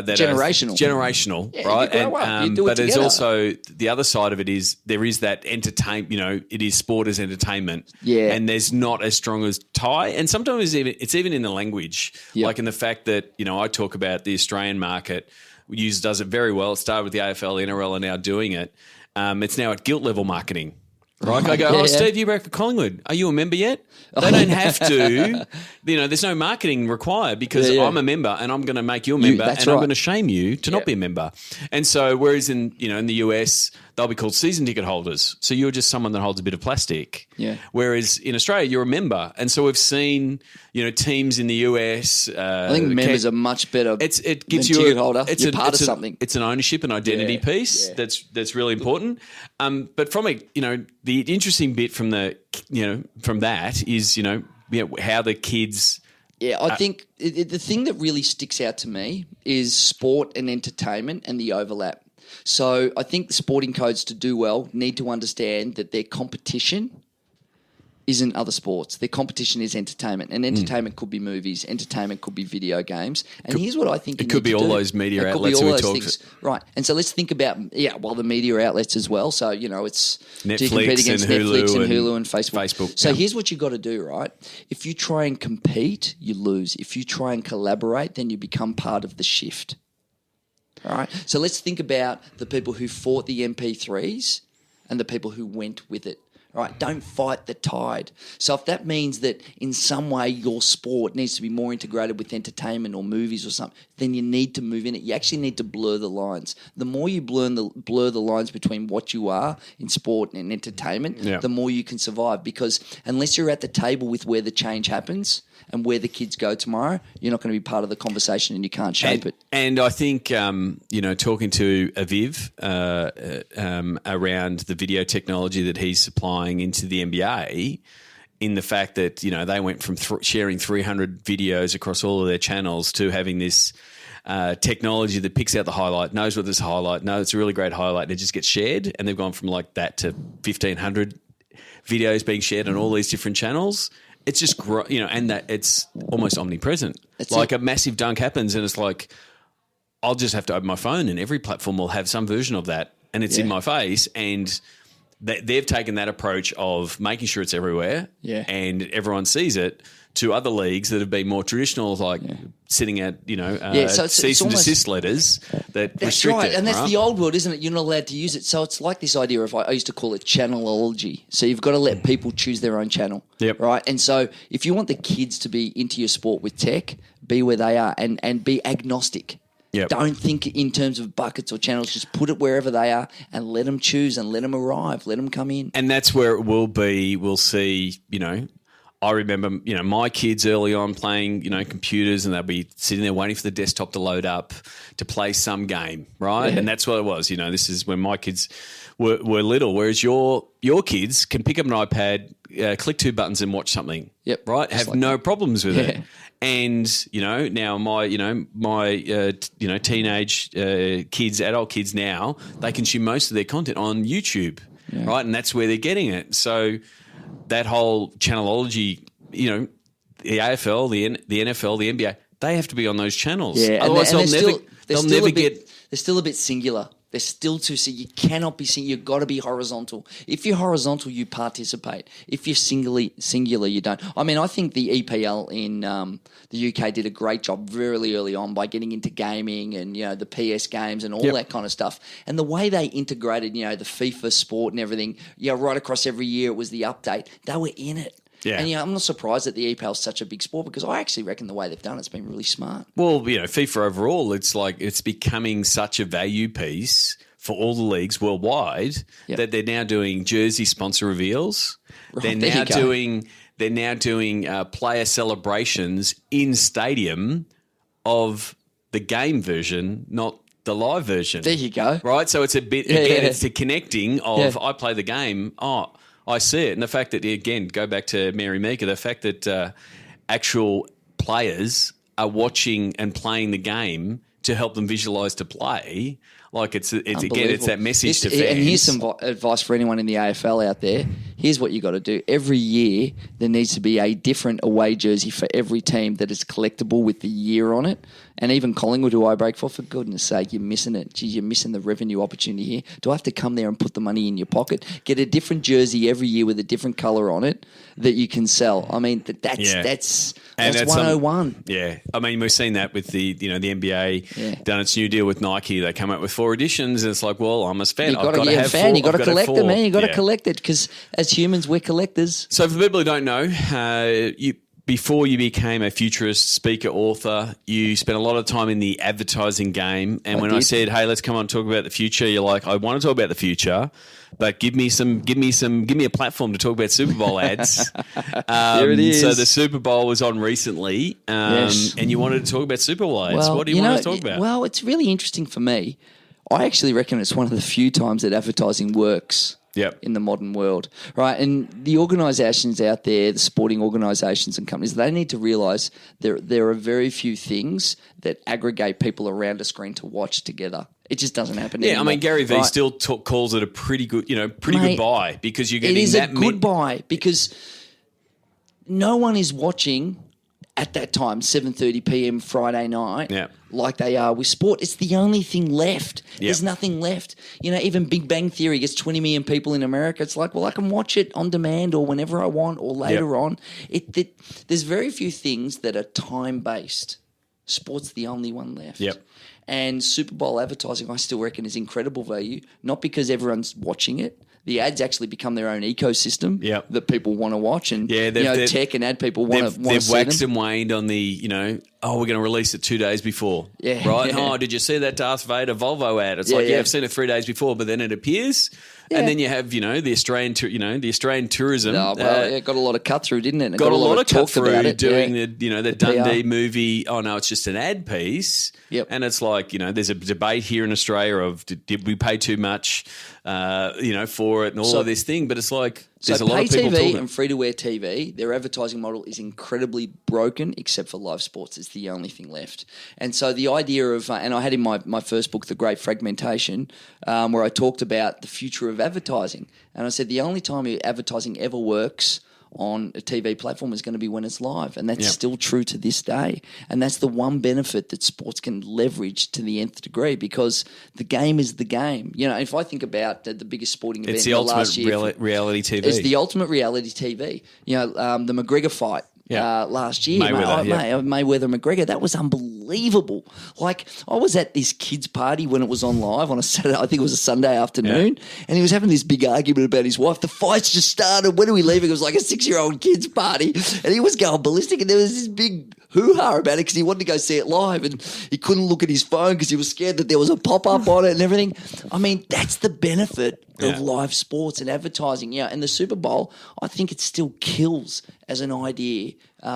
S1: that generational, right? But there's also the other side of it is there is that entertain. It is sport as entertainment, and there's not as strong as tie. And sometimes it's even in the language, like in the fact that I talk about the Australian market. Does it very well. It started with the AFL, NRL are now doing it. It's now at guilt level marketing, Right? I go,
S3: Yeah.
S1: Steve, you work for Collingwood. Are you a member yet? They don't have to. There's no marketing required because I'm a member and I'm going to make you a member and I'm going to shame you to not be a member. And so whereas in the US, they'll be called season ticket holders. So you're just someone that holds a bit of plastic.
S3: Yeah.
S1: Whereas in Australia, you're a member. And so we've seen, teams in the US.
S3: I think members are much better.
S1: It gives
S3: than
S1: you
S3: ticket holder. You're part of something.
S1: It's an ownership and identity piece that's really important. But from the interesting bit from from that is how the kids.
S3: Yeah, I think the thing that really sticks out to me is sport and entertainment and the overlap. So I think the sporting codes to do well need to understand that their competition isn't other sports. Their competition is entertainment, and entertainment could be movies, entertainment could be video games. And here's what I think
S1: it could be all those media outlets we talked.
S3: Right, and so let's think about the media outlets as well. So it's
S1: Netflix
S3: against
S1: and
S3: Hulu and Facebook. So
S1: yeah.
S3: here's what you got to do. Right, if you try and compete, you lose. If you try and collaborate, then you become part of the shift. All right, so let's think about the people who fought the MP3s and the people who went with it. All right, don't fight the tide. So if that means that in some way your sport needs to be more integrated with entertainment or movies or something, then you need to move in it. You actually need to blur the lines. The more you blur the lines between what you are in sport and entertainment, the more you can survive. Because unless you're at the table with where the change happens and where the kids go tomorrow, you're not going to be part of the conversation and you can't shape it.
S1: And I think, talking to Aviv around the video technology that he's supplying into the NBA, in the fact that, they went from sharing 300 videos across all of their channels to having this technology that picks out the highlight, knows what this highlight, no, it's a really great highlight, and it just gets shared. And they've gone from like that to 1,500 videos being shared on all these different channels. It's just, and that it's almost omnipresent. A massive dunk happens and it's like, I'll just have to open my phone and every platform will have some version of that and it's in my face. And they've taken that approach of making sure it's everywhere and everyone sees it, to other leagues that have been more traditional, sitting at, cease and desist letters that restrict it.
S3: And that's the old world, isn't it? You're not allowed to use it. So it's like this idea of, I used to call it channelology. So you've got to let people choose their own channel, right? And so if you want the kids to be into your sport with tech, be where they are and be agnostic. Yep. Don't think in terms of buckets or channels. Just put it wherever they are and let them choose and let them arrive. Let them come in.
S1: And that's where it will be. We'll see, I remember, my kids early on playing, computers, and they'll be sitting there waiting for the desktop to load up to play some game, right? Yeah. And that's what it was. This is when my kids were little, whereas your kids can pick up an iPad, click two buttons and watch something, right? Have no problems with it. And, now my teenage kids, adult kids now, they consume most of their content on YouTube, right? And that's where they're getting it. So that whole channelology, the AFL, the NFL, the NBA, they have to be on those channels. Yeah, otherwise they'll never get.
S3: They're still a bit singular. They're still too singular. You cannot be singular. You've got to be horizontal. If you're horizontal, you participate. If you're singular, you don't. I mean, I think the EPL in the UK did a great job really early on by getting into gaming and, the PS games and all that kind of stuff. And the way they integrated, the FIFA sport and everything, right across every year it was the update. They were in it. Yeah. And I'm not surprised that the EPL is such a big sport because I actually reckon the way they've done it's been really smart.
S1: Well, FIFA overall, it's becoming such a value piece for all the leagues worldwide that they're now doing jersey sponsor reveals. Right, they're now doing player celebrations in stadium of the game version, not the live version.
S3: There you go.
S1: Right, so it's a bit it's the connecting of I play the game. Oh, I see it. And the fact that, again, go back to Mary Meeker, the fact that actual players are watching and playing the game to help them visualise to play, it's that message to fans.
S3: And here's some advice for anyone in the AFL out there. Here's what you got to do. Every year there needs to be a different away jersey for every team that is collectible with the year on it. And even Collingwood, who I break for goodness sake, you're missing it. Geez, you're missing the revenue opportunity here. Do I have to come there and put the money in your pocket? Get a different jersey every year with a different colour on it that you can sell. I mean, that's 101.
S1: I mean, we've seen that with the NBA done its new deal with Nike. They come out with 4 editions, and it's like, well, I'm a fan.
S3: You've
S1: I've got to have 4.
S3: You've got to collect them, man. You've got to
S1: Yeah.
S3: collect it because as humans, we're collectors.
S1: So for people who don't know, before you became a futurist, speaker, author, you spent a lot of time in the advertising game. And when I said, hey, let's come on and talk about the future, you're like, I want to talk about the future, but give me a platform to talk about Super Bowl ads.
S3: There it is.
S1: So the Super Bowl was on recently,
S3: Yes.
S1: and you wanted to talk about Super Bowl ads. What do you want to talk about?
S3: Well, it's really interesting for me. I actually reckon it's one of the few times that advertising works.
S1: Yep.
S3: In the modern world, right? And the organisations out there, the sporting organisations and companies, they need to realise there are very few things that aggregate people around a screen to watch together. It just doesn't happen anymore.
S1: I mean, Gary Vee still calls it a pretty good buy because you're getting that.
S3: It is a good buy because no one is watching at that time, 7:30 p.m. Friday night, like they are with sport. It's the only thing left. There's nothing left. Even Big Bang Theory gets 20 million people in America. It's like, well, I can watch it on demand or whenever I want or later on. There's very few things that are time-based. Sport's the only one left. And Super Bowl advertising, I still reckon, is incredible value, not because everyone's watching it. The ads actually become their own ecosystem that people want to watch, and tech and ad people want to see them.
S1: They've waxed and waned on the, we're going to release it 2 days before, right?
S3: Yeah.
S1: Oh, did you see that Darth Vader Volvo ad? It's I've seen it 3 days before, but then it appears, and then you have, the Australian tourism.
S3: Got a lot of cut through, didn't it?
S1: Got a lot of cut through doing the Dundee
S3: PR.
S1: movie. Oh no, it's just an ad piece. And it's like, there's a debate here in Australia of did we pay too much, for it and all of this thing. But it's like there's a lot of people
S3: pay TV
S1: talking.
S3: and free-to-air TV, their advertising model is incredibly broken except for live sports. It's the only thing left. And so the idea of, and I had in my first book, The Great Fragmentation, where I talked about the future of advertising. And I said the only time advertising ever works on a TV platform is going to be when it's live. And that's still true to this day. And that's the one benefit that sports can leverage to the nth degree because the game is the game. If I think about the biggest sporting event
S1: It's the
S3: in the
S1: ultimate
S3: last year.
S1: reality TV.
S3: It's the ultimate reality TV. The McGregor fight. Last year, Mayweather McGregor, that was unbelievable. Like, I was at this kid's party when it was on live on a Saturday, I think it was a Sunday afternoon, and he was having this big argument about his wife. The fight's just started. When are we leaving? It was like a 6-year-old kid's party, and he was going ballistic, and there was this big hoo-ha about it because he wanted to go see it live, and he couldn't look at his phone because he was scared that there was a pop-up on it and everything. I mean, that's the benefit of live sports and advertising. And the Super Bowl, I think it still kills as an idea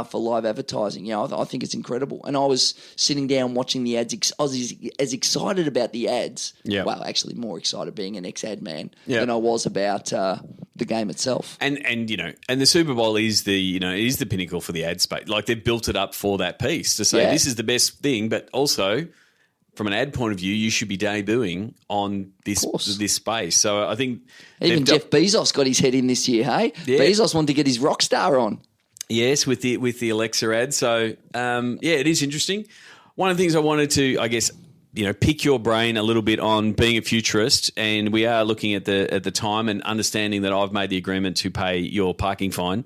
S3: for live advertising. I think it's incredible. And I was sitting down watching the ads. I was as excited about the ads. Well, actually more excited being an ex-ad man than I was about the game itself.
S1: And the Super Bowl is the pinnacle for the ad space. Like they've built it up for that piece to say this is the best thing, but also from an ad point of view, you should be debuting on this space. So I think
S3: even Jeff Bezos got his head in this year. Hey, Bezos wanted to get his rock star on.
S1: Yes, with the Alexa ad. So it is interesting. One of the things I wanted to, I guess, pick your brain a little bit on being a futurist, and we are looking at the time and understanding that I've made the agreement to pay your parking fine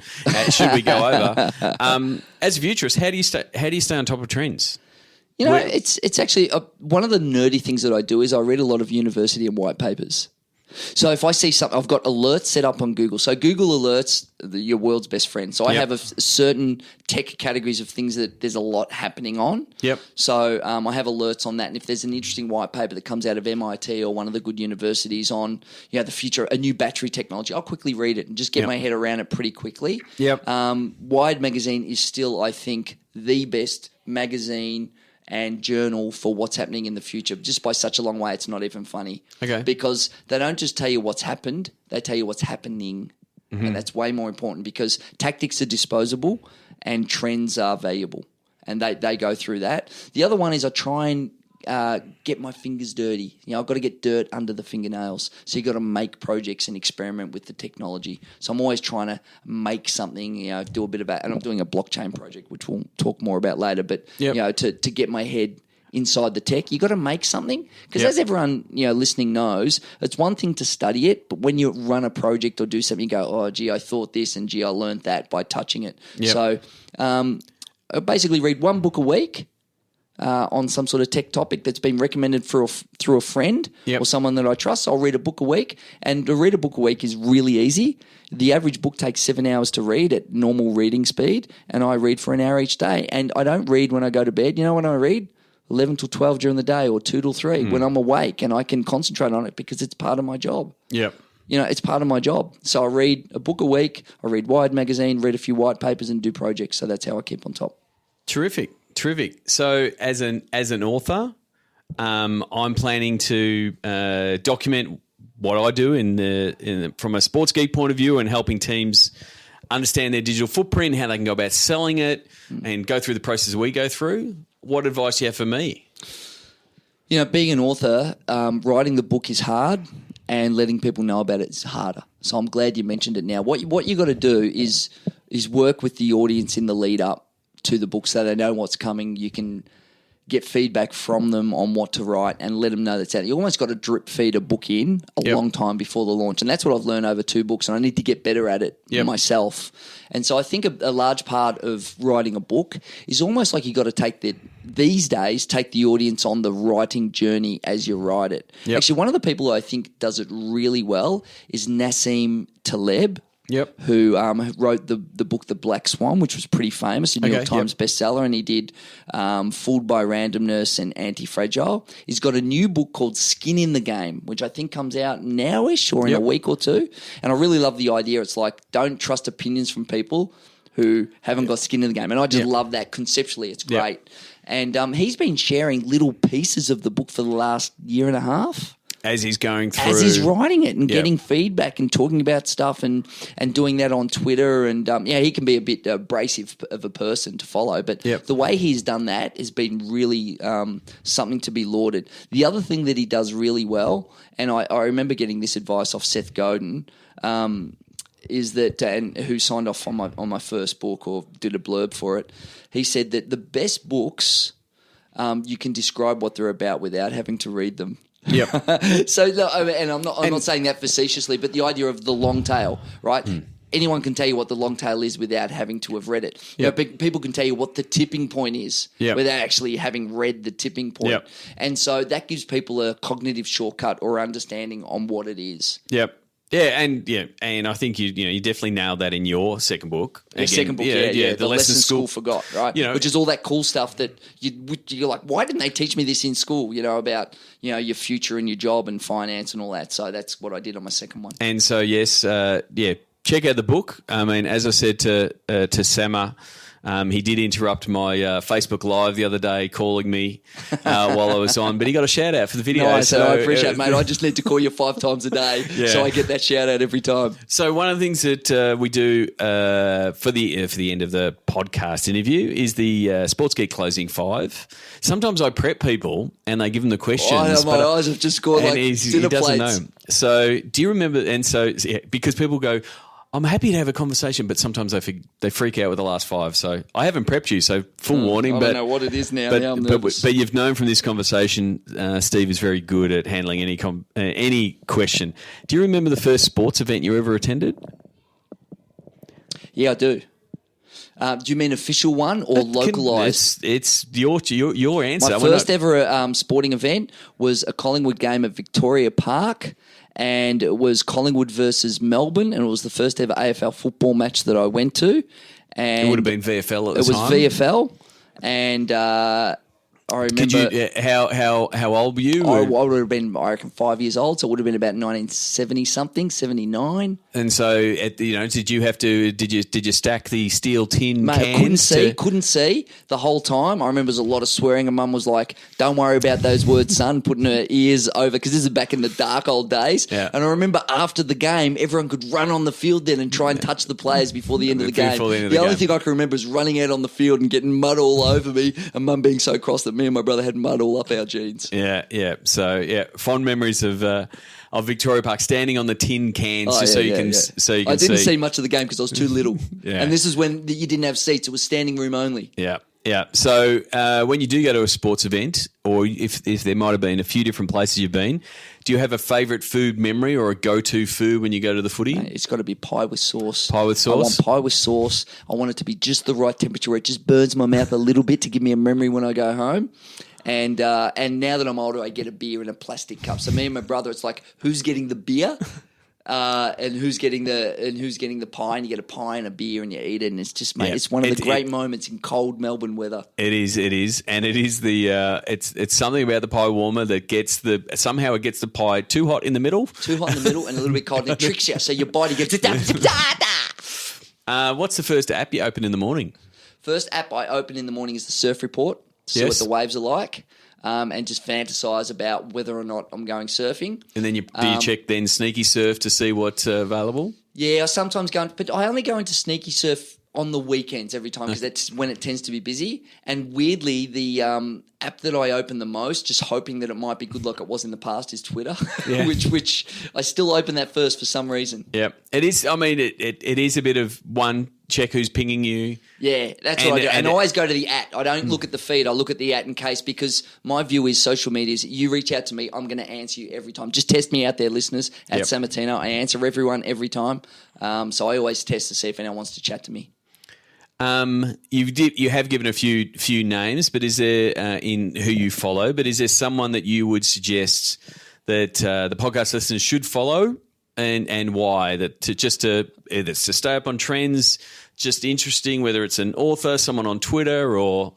S1: should we go over. As a futurist, how do you stay on top of trends?
S3: It's actually one of the nerdy things that I do is I read a lot of university and white papers. So if I see something, I've got alerts set up on Google. So Google Alerts, your world's best friend. So I have certain tech categories of things that there's a lot happening on. So I have alerts on that. And if there's an interesting white paper that comes out of MIT or one of the good universities on the future, a new battery technology, I'll quickly read it and just get my head around it pretty quickly. Wired magazine is still, I think, the best magazine and journal for what's happening in the future. Just by such a long way, it's not even funny. Because they don't just tell you what's happened, they tell you what's happening. And that's way more important because tactics are disposable and trends are valuable. And they go through that. The other one is I try and get my fingers dirty. I've got to get dirt under the fingernails. So you've got to make projects and experiment with the technology. So I'm always trying to make something, do a bit about, and I'm doing a blockchain project, which we'll talk more about later. But, to get my head inside the tech, you got to make something. Because as everyone, listening knows, it's one thing to study it, but when you run a project or do something, you go, oh, gee, I thought this and gee, I learned that by touching it. So I basically read one book a week. on some sort of tech topic that's been recommended through a friend or someone that I trust. I'll read a book a week, and to read a book a week is really easy. The average book takes 7 hours to read at normal reading speed, and I read for an hour each day. And I don't read when I go to bed. You know when I read? 11 till 12 during the day, or 2 till 3 when I'm awake, and I can concentrate on it because it's part of my job.
S1: Yep.
S3: You know, it's part of my job. So I read a book a week, I read Wired magazine, read a few white papers, and do projects. So that's how I keep on top.
S1: Terrific. So as an author, I'm planning to document what I do from a sports geek point of view, and helping teams understand their digital footprint, how they can go about selling it, and go through the process we go through. What advice do you have for me?
S3: You know, being an author, writing the book is hard, and letting people know about it is harder. So I'm glad you mentioned it now. What you got to do is work with the audience in the lead up to the book, so they know what's coming. You can get feedback from them on what to write and let them know that's out. You almost got to drip feed a book in a long time before the launch. And that's what I've learned over 2 books, and I need to get better at it myself. And so I think a large part of writing a book is almost like you got to take the audience on the writing journey as you write it. Actually, one of the people who I think does it really well is Nassim Taleb. Who wrote the book The Black Swan, which was pretty famous, a New York Times bestseller, and he did Fooled by Randomness and Anti-Fragile. He's got a new book called Skin in the Game, which I think comes out now-ish or in a week or 2. And I really love the idea. It's like, don't trust opinions from people who haven't got skin in the game. And I just love that conceptually. It's great. And he's been sharing little pieces of the book for the last year and a half.
S1: As he's going through.
S3: As he's writing it and getting feedback and talking about stuff and doing that on Twitter. And, he can be a bit abrasive of a person to follow. But the way he's done that has been really something to be lauded. The other thing that he does really well, and I remember getting this advice off Seth Godin, is that, and who signed off on my first book or did a blurb for it, he said that the best books, you can describe what they're about without having to read them. So, and I'm not saying that facetiously, but the idea of the long tail, right? Anyone can tell you what the long tail is without having to have read it. You know, people can tell you what the tipping point is without actually having read the tipping point. And so that gives people a cognitive shortcut or understanding on what it is.
S1: And I think you definitely nailed that in your second book.
S3: The lesson school forgot, right? Which is all that cool stuff that you're like, why didn't they teach me this in school? About your future and your job and finance and all that. So that's what I did on my second one.
S1: And so check out the book. I mean, as I said to Samar, he did interrupt my Facebook Live the other day, calling me while I was on, but he got a shout out for the video.
S3: Nice, so I appreciate it, mate. I just need to call you 5 times a day, so I get that shout out every time.
S1: So one of the things that we do for the end of the podcast interview is the Sports Geek Closing 5. Sometimes I prep people and they give them the questions.
S3: My eyes have just gone like dinner plates.
S1: He doesn't know. So do you remember? And so because people go, I'm happy to have a conversation, but sometimes they freak out with the last 5. So I haven't prepped you, so full warning.
S3: I don't know what it is now. Now I'm nervous.
S1: But you've known from this conversation, Steve is very good at handling any question. Do you remember the first sports event you ever attended?
S3: Yeah, I do. Do you mean official one or localised?
S1: It's your answer.
S3: My first ever sporting event was a Collingwood game at Victoria Park. And it was Collingwood versus Melbourne, and it was the first ever AFL football match that I went to. And
S1: it would have been VFL at the time.
S3: It was VFL, and I remember.
S1: How old were you?
S3: I would have been, I reckon, 5 years old, so it would have been about 1970 something, 79.
S1: And so, did you stack the steel tin
S3: Mate,
S1: cans?
S3: Couldn't see the whole time. I remember there was a lot of swearing, and Mum was like, "Don't worry about those words, son," putting her ears over, because this is back in the dark old days.
S1: Yeah.
S3: And I remember after the game, everyone could run on the field then and try and touch the players before the end of the game. The only thing I can remember is running out on the field and getting mud all over me, and Mum being so cross that me and my brother had mud all up our jeans.
S1: Yeah. So, fond memories of Victoria Park, standing on the tin cans so you can see.
S3: I didn't see much of the game because I was too little. And this is when you didn't have seats. It was standing room only.
S1: Yeah. Yeah. So when you do go to a sports event, or if there might have been a few different places you've been, do you have a favourite food memory or a go-to food when you go to the footy?
S3: It's got to be pie with sauce.
S1: Pie with sauce?
S3: I want pie with sauce. I want it to be just the right temperature where it just burns my mouth a little bit to give me a memory when I go home. And now that I'm older, I get a beer in a plastic cup. So me and my brother, it's like, who's getting the beer? And who's getting the pie, and you get a pie and a beer and you eat it, and it's just, mate, it's one of the great moments in cold Melbourne weather.
S1: It is, and it is it's something about the pie warmer that gets somehow it gets the pie too hot in the middle,
S3: and a little bit cold, and it tricks you, so your body goes.
S1: What's the first app you open in the morning?
S3: First app I open in the morning is the Surf Report to see what the waves are like. And just fantasize about whether or not I'm going surfing.
S1: And then do you check then Sneaky Surf to see what's available?
S3: Yeah, I sometimes but I only go into Sneaky Surf on the weekends every time because that's when it tends to be busy. And weirdly, the app that I open the most, just hoping that it might be good like it was in the past, is Twitter, which I still open that first for some reason.
S1: Yeah, it is. I mean, it is a bit of one, check who's pinging you.
S3: Yeah, that's what I do. And I always go to the @. I don't look at the feed. I look at the @ in case, because my view is social media is you reach out to me, I'm going to answer you every time. Just test me out there, listeners, at Sammartino. I answer everyone every time. So I always test to see if anyone wants to chat to me.
S1: You have given a few names, but is there in who you follow? But is there someone that you would suggest that the podcast listeners should follow, and why? It's to stay up on trends, just interesting. Whether it's an author, someone on Twitter, or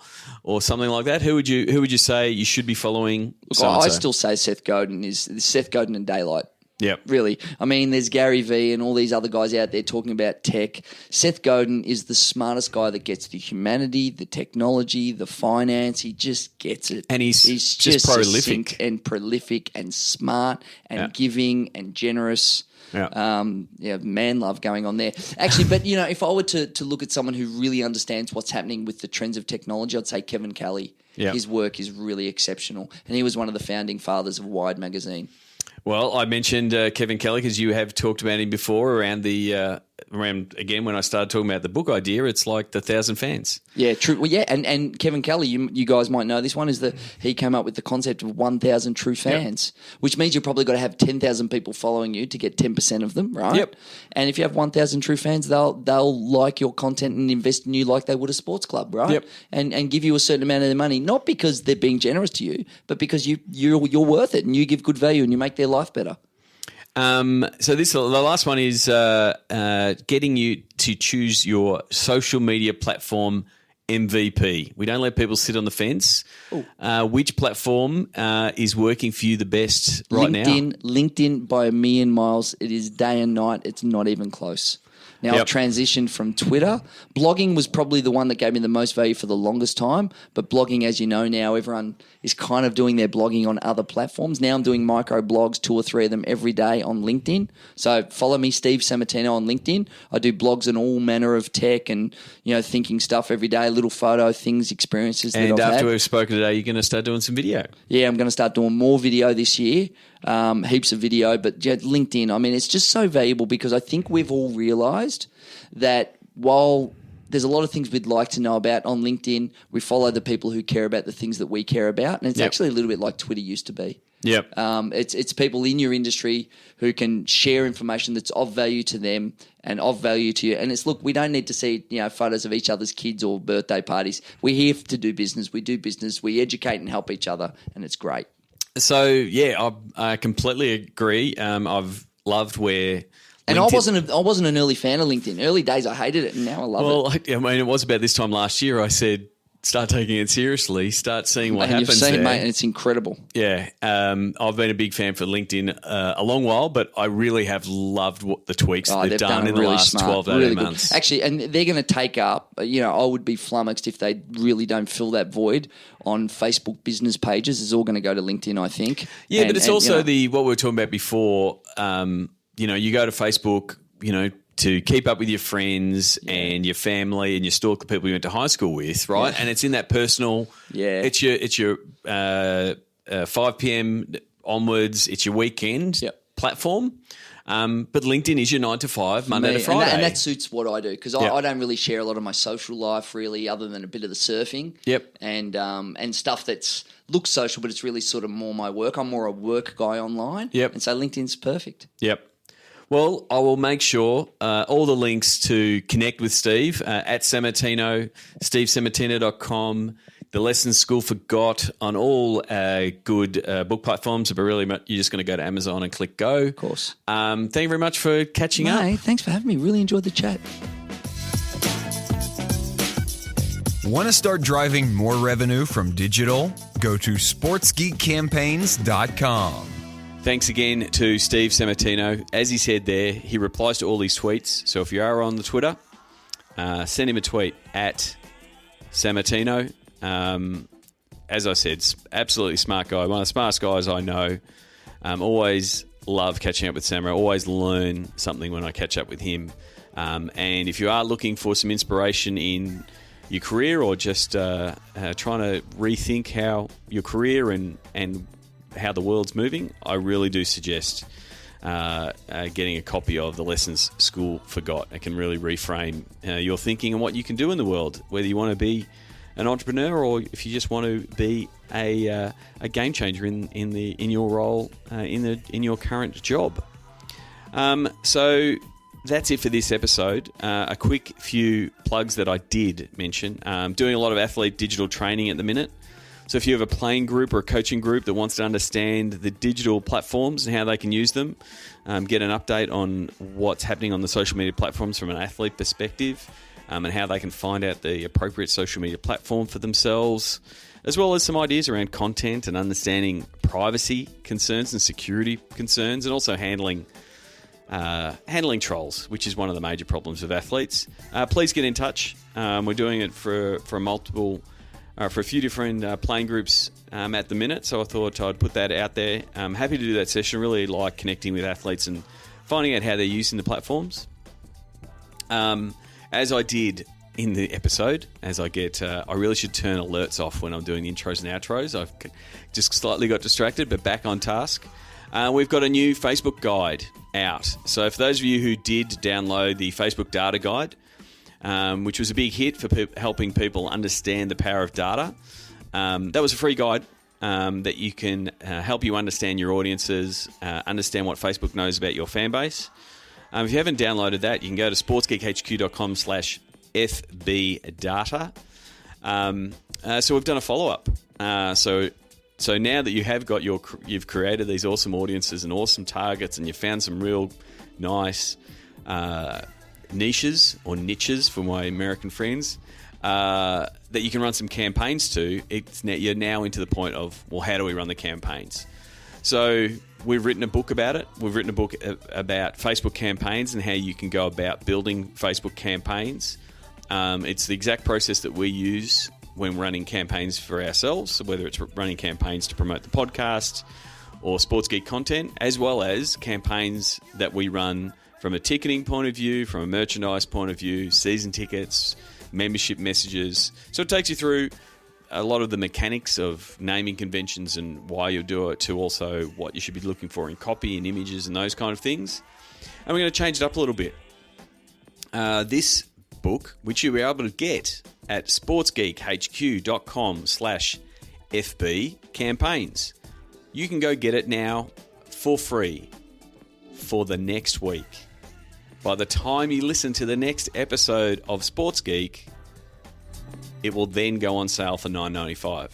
S1: something like that. Who would you say you should be following?
S3: Look, I still say Seth Godin and Daylight.
S1: Yeah,
S3: really. I mean, there's Gary Vee and all these other guys out there talking about tech. Seth Godin is the smartest guy that gets the humanity, the technology, the finance. He just gets it.
S1: And he's just prolific
S3: and smart and giving and generous.
S1: Yeah.
S3: Man love going on there. Actually, but if I were to look at someone who really understands what's happening with the trends of technology, I'd say Kevin Kelly.
S1: Yeah.
S3: His work is really exceptional, and he was one of the founding fathers of Wired magazine.
S1: Well, I mentioned Kevin Kelly because you have talked about him before around again when I started talking about the book idea. It's like the 1,000 fans.
S3: Yeah, true. Well, yeah, and Kevin Kelly, you guys might know this one, is that he came up with the concept of 1,000 true fans, which means you've probably got to have 10,000 people following you to get 10% of them, right?
S1: Yep.
S3: And if you have 1,000 true fans, they'll like your content and invest in you like they would a sports club, right?
S1: Yep.
S3: And give you a certain amount of their money, not because they're being generous to you, but because you're worth it and you give good value and you make their life better.
S1: So the last one is getting you to choose your social media platform MVP. We don't let people sit on the fence. Which platform is working for you the best right now?
S3: LinkedIn by a million miles. It is day and night. It's not even close. Now, I've transitioned from Twitter. Blogging was probably the one that gave me the most value for the longest time. But blogging, as you know now, everyone is kind of doing their blogging on other platforms. Now I'm doing micro blogs, 2 or 3 of them every day on LinkedIn. So follow me, Steve Sammartino, on LinkedIn. I do blogs on all manner of tech and thinking stuff every day, little photo things, experiences that I've had.
S1: And after we've spoken today, you're going to start doing some video.
S3: Yeah, I'm going to start doing more video this year. Heaps of video, but LinkedIn, I mean, it's just so valuable because I think we've all realised that while there's a lot of things we'd like to know about on LinkedIn, we follow the people who care about the things that we care about, and it's actually a little bit like Twitter used to be.
S1: Yep.
S3: It's people in your industry who can share information that's of value to them and of value to you. And it's, look, we don't need to see photos of each other's kids or birthday parties. We're here to do business. We do business. We educate and help each other, and it's great.
S1: So, yeah, I completely agree. I've loved where...
S3: And I wasn't an early fan of LinkedIn. Early days I hated it, and now I love it.
S1: Well, I mean, it was about this time last year I said, start taking it seriously, start seeing what happens
S3: you've seen,
S1: there.
S3: mate, and it's incredible.
S1: Yeah. I've been a big fan for LinkedIn a long while, but I really have loved what the tweaks they've done in the last 12 to 18 months.
S3: Actually, and they're going to take up, I would be flummoxed if they really don't fill that void on Facebook business pages. It's all going to go to LinkedIn, I think.
S1: Yeah, but it's also what we were talking about before. You go to Facebook, to keep up with your friends and your family and you stalk the people you went to high school with, right? Yeah. And it's in that personal. Yeah. It's your 5 p.m. onwards. It's your weekend platform. But LinkedIn is your 9 to 5, Monday to
S3: Me,
S1: Friday.
S3: and that suits what I do because
S1: Yep.
S3: I don't really share a lot of my social life really, other than a bit of the surfing.
S1: Yep.
S3: And stuff that's looks social, but it's really sort of more my work. I'm more a work guy online.
S1: Yep.
S3: And so LinkedIn's perfect.
S1: Yep. Well, I will make sure all the links to connect with Steve at Sammartino, stevesammartino.com, the Lessons School Forgot on all good book platforms. But really, you're just going to go to Amazon and click go.
S3: Of course.
S1: Thank you very much for catching up.
S3: Mate, thanks for having me. Really enjoyed the chat.
S2: Want to start driving more revenue from digital? Go to sportsgeekcampaigns.com.
S1: Thanks again to Steve Sammartino. As he said there, he replies to all these tweets. So if you are on the Twitter, send him a tweet at Sammartino. As I said, absolutely smart guy. One of the smartest guys I know. Always love catching up with Samra. Always learn something when I catch up with him. And if you are looking for some inspiration in your career or just trying to rethink how your career and how the world's moving, I really do suggest getting a copy of The Lessons School Forgot. It can really reframe your thinking and what you can do in the world, whether you want to be an entrepreneur or if you just want to be a game changer in your role in your current job. So that's it for this episode. A quick few plugs that I did mention. Doing a lot of athlete digital training at the minute. So if you have a playing group or a coaching group that wants to understand the digital platforms and how they can use them, get an update on what's happening on the social media platforms from an athlete perspective, and how they can find out the appropriate social media platform for themselves, as well as some ideas around content and understanding privacy concerns and security concerns, and also handling trolls, which is one of the major problems of athletes. Please get in touch. We're doing it for a few different playing groups at the minute, so I thought I'd put that out there. I'm happy to do that session. Really like connecting with athletes and finding out how they're using the platforms. As I did in the episode, I really should turn alerts off when I'm doing intros and outros. I've just slightly got distracted, but back on task. We've got a new Facebook guide out. So for those of you who did download the Facebook data guide, which was a big hit for helping people understand the power of data, that was a free guide that you can help you understand your audiences, understand what Facebook knows about your fan base. If you haven't downloaded that, you can go to sportsgeekhq.com/fbdata. So we've done a follow-up. So now that you have got you've created these awesome audiences and awesome targets, and you've found some real nice niches for my American friends that you can run some campaigns to, you're now into the point of, well, how do we run the campaigns? So we've written a book about it. We've written a book about Facebook campaigns and how you can go about building Facebook campaigns. It's the exact process that we use when running campaigns for ourselves, so whether it's running campaigns to promote the podcast or Sports Geek content, as well as campaigns that we run from a ticketing point of view, from a merchandise point of view, season tickets, membership messages. So it takes you through a lot of the mechanics of naming conventions and why you do it, to also what you should be looking for in copy and images and those kind of things. And we're going to change it up a little bit. This book, which you'll be able to get at sportsgeekhq.com/FB campaigns. You can go get it now for free for the next week. By the time you listen to the next episode of Sports Geek, it will then go on sale for $9.95.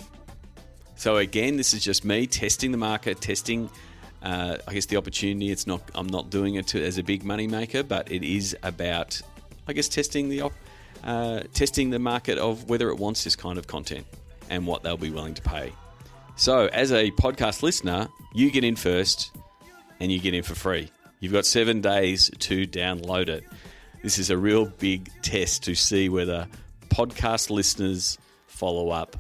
S1: So again, this is just me testing the market, testing, I guess, the opportunity. I'm not doing it as a big money maker, but it is about, I guess, testing the market of whether it wants this kind of content and what they'll be willing to pay. So as a podcast listener, you get in first and you get in for free. You've got 7 days to download it. This is a real big test to see whether podcast listeners follow up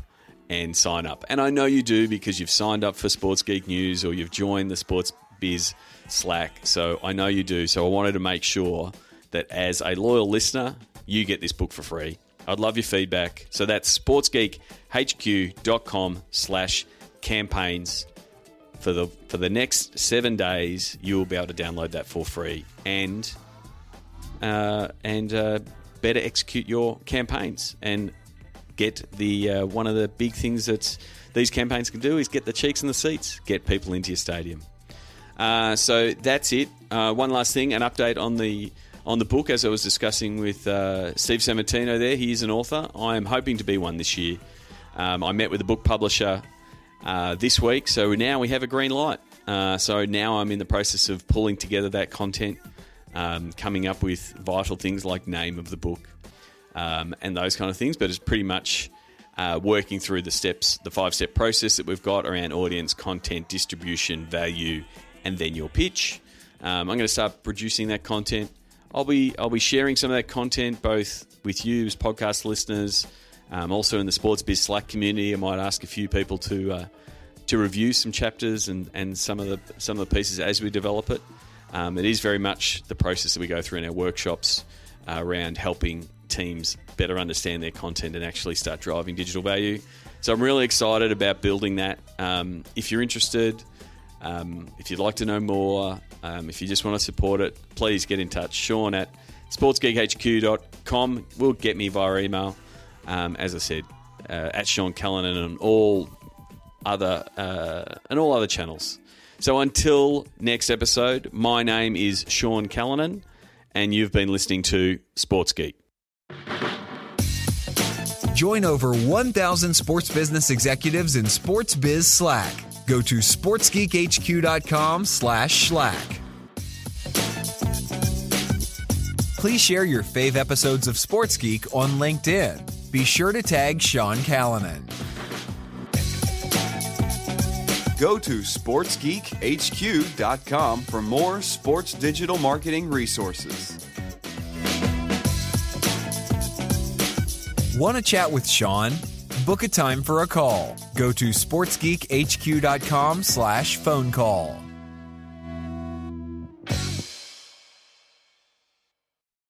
S1: and sign up. And I know you do, because you've signed up for Sports Geek News or you've joined the Sports Biz Slack. So I know you do. So I wanted to make sure that as a loyal listener, you get this book for free. I'd love your feedback. So that's sportsgeekhq.com/campaigns for the next 7 days, you will be able to download that for free and better execute your campaigns and get the one of the big things that these campaigns can do is get the cheeks in the seats, get people into your stadium. So that's it. One last thing, an update on the book, as I was discussing with Steve Sammartino there. He is an author. I am hoping to be one this year. I met with the book publisher this week, so now we have a green light. So now I'm in the process of pulling together that content, coming up with vital things like name of the book and those kind of things, but it's pretty much working through the steps, the 5-step process that we've got around audience, content, distribution, value, and then your pitch. I'm going to start producing that content. I'll be sharing some of that content both with you as podcast listeners, also in the Sports Biz Slack community. I might ask a few people to review some chapters and some of the pieces as we develop it. It is very much the process that we go through in our workshops around helping teams better understand their content and actually start driving digital value. So I'm really excited about building that. If you're interested, if you'd like to know more, if you just want to support it, please get in touch. Sean at sportsgeekhq.com will get me via email. As I said, at Sean Callanan and all other channels. So until next episode, my name is Sean Callanan, and you've been listening to Sports Geek.
S2: Join over 1,000 sports business executives in Sports Biz Slack. Go to sportsgeekhq.com/Slack. Please share your fave episodes of Sports Geek on LinkedIn. Be sure to tag Sean Callanan.
S4: Go to sportsgeekhq.com for more sports digital marketing resources.
S2: Want to chat with Sean? Book a time for a call. Go to sportsgeekhq.com/phone call.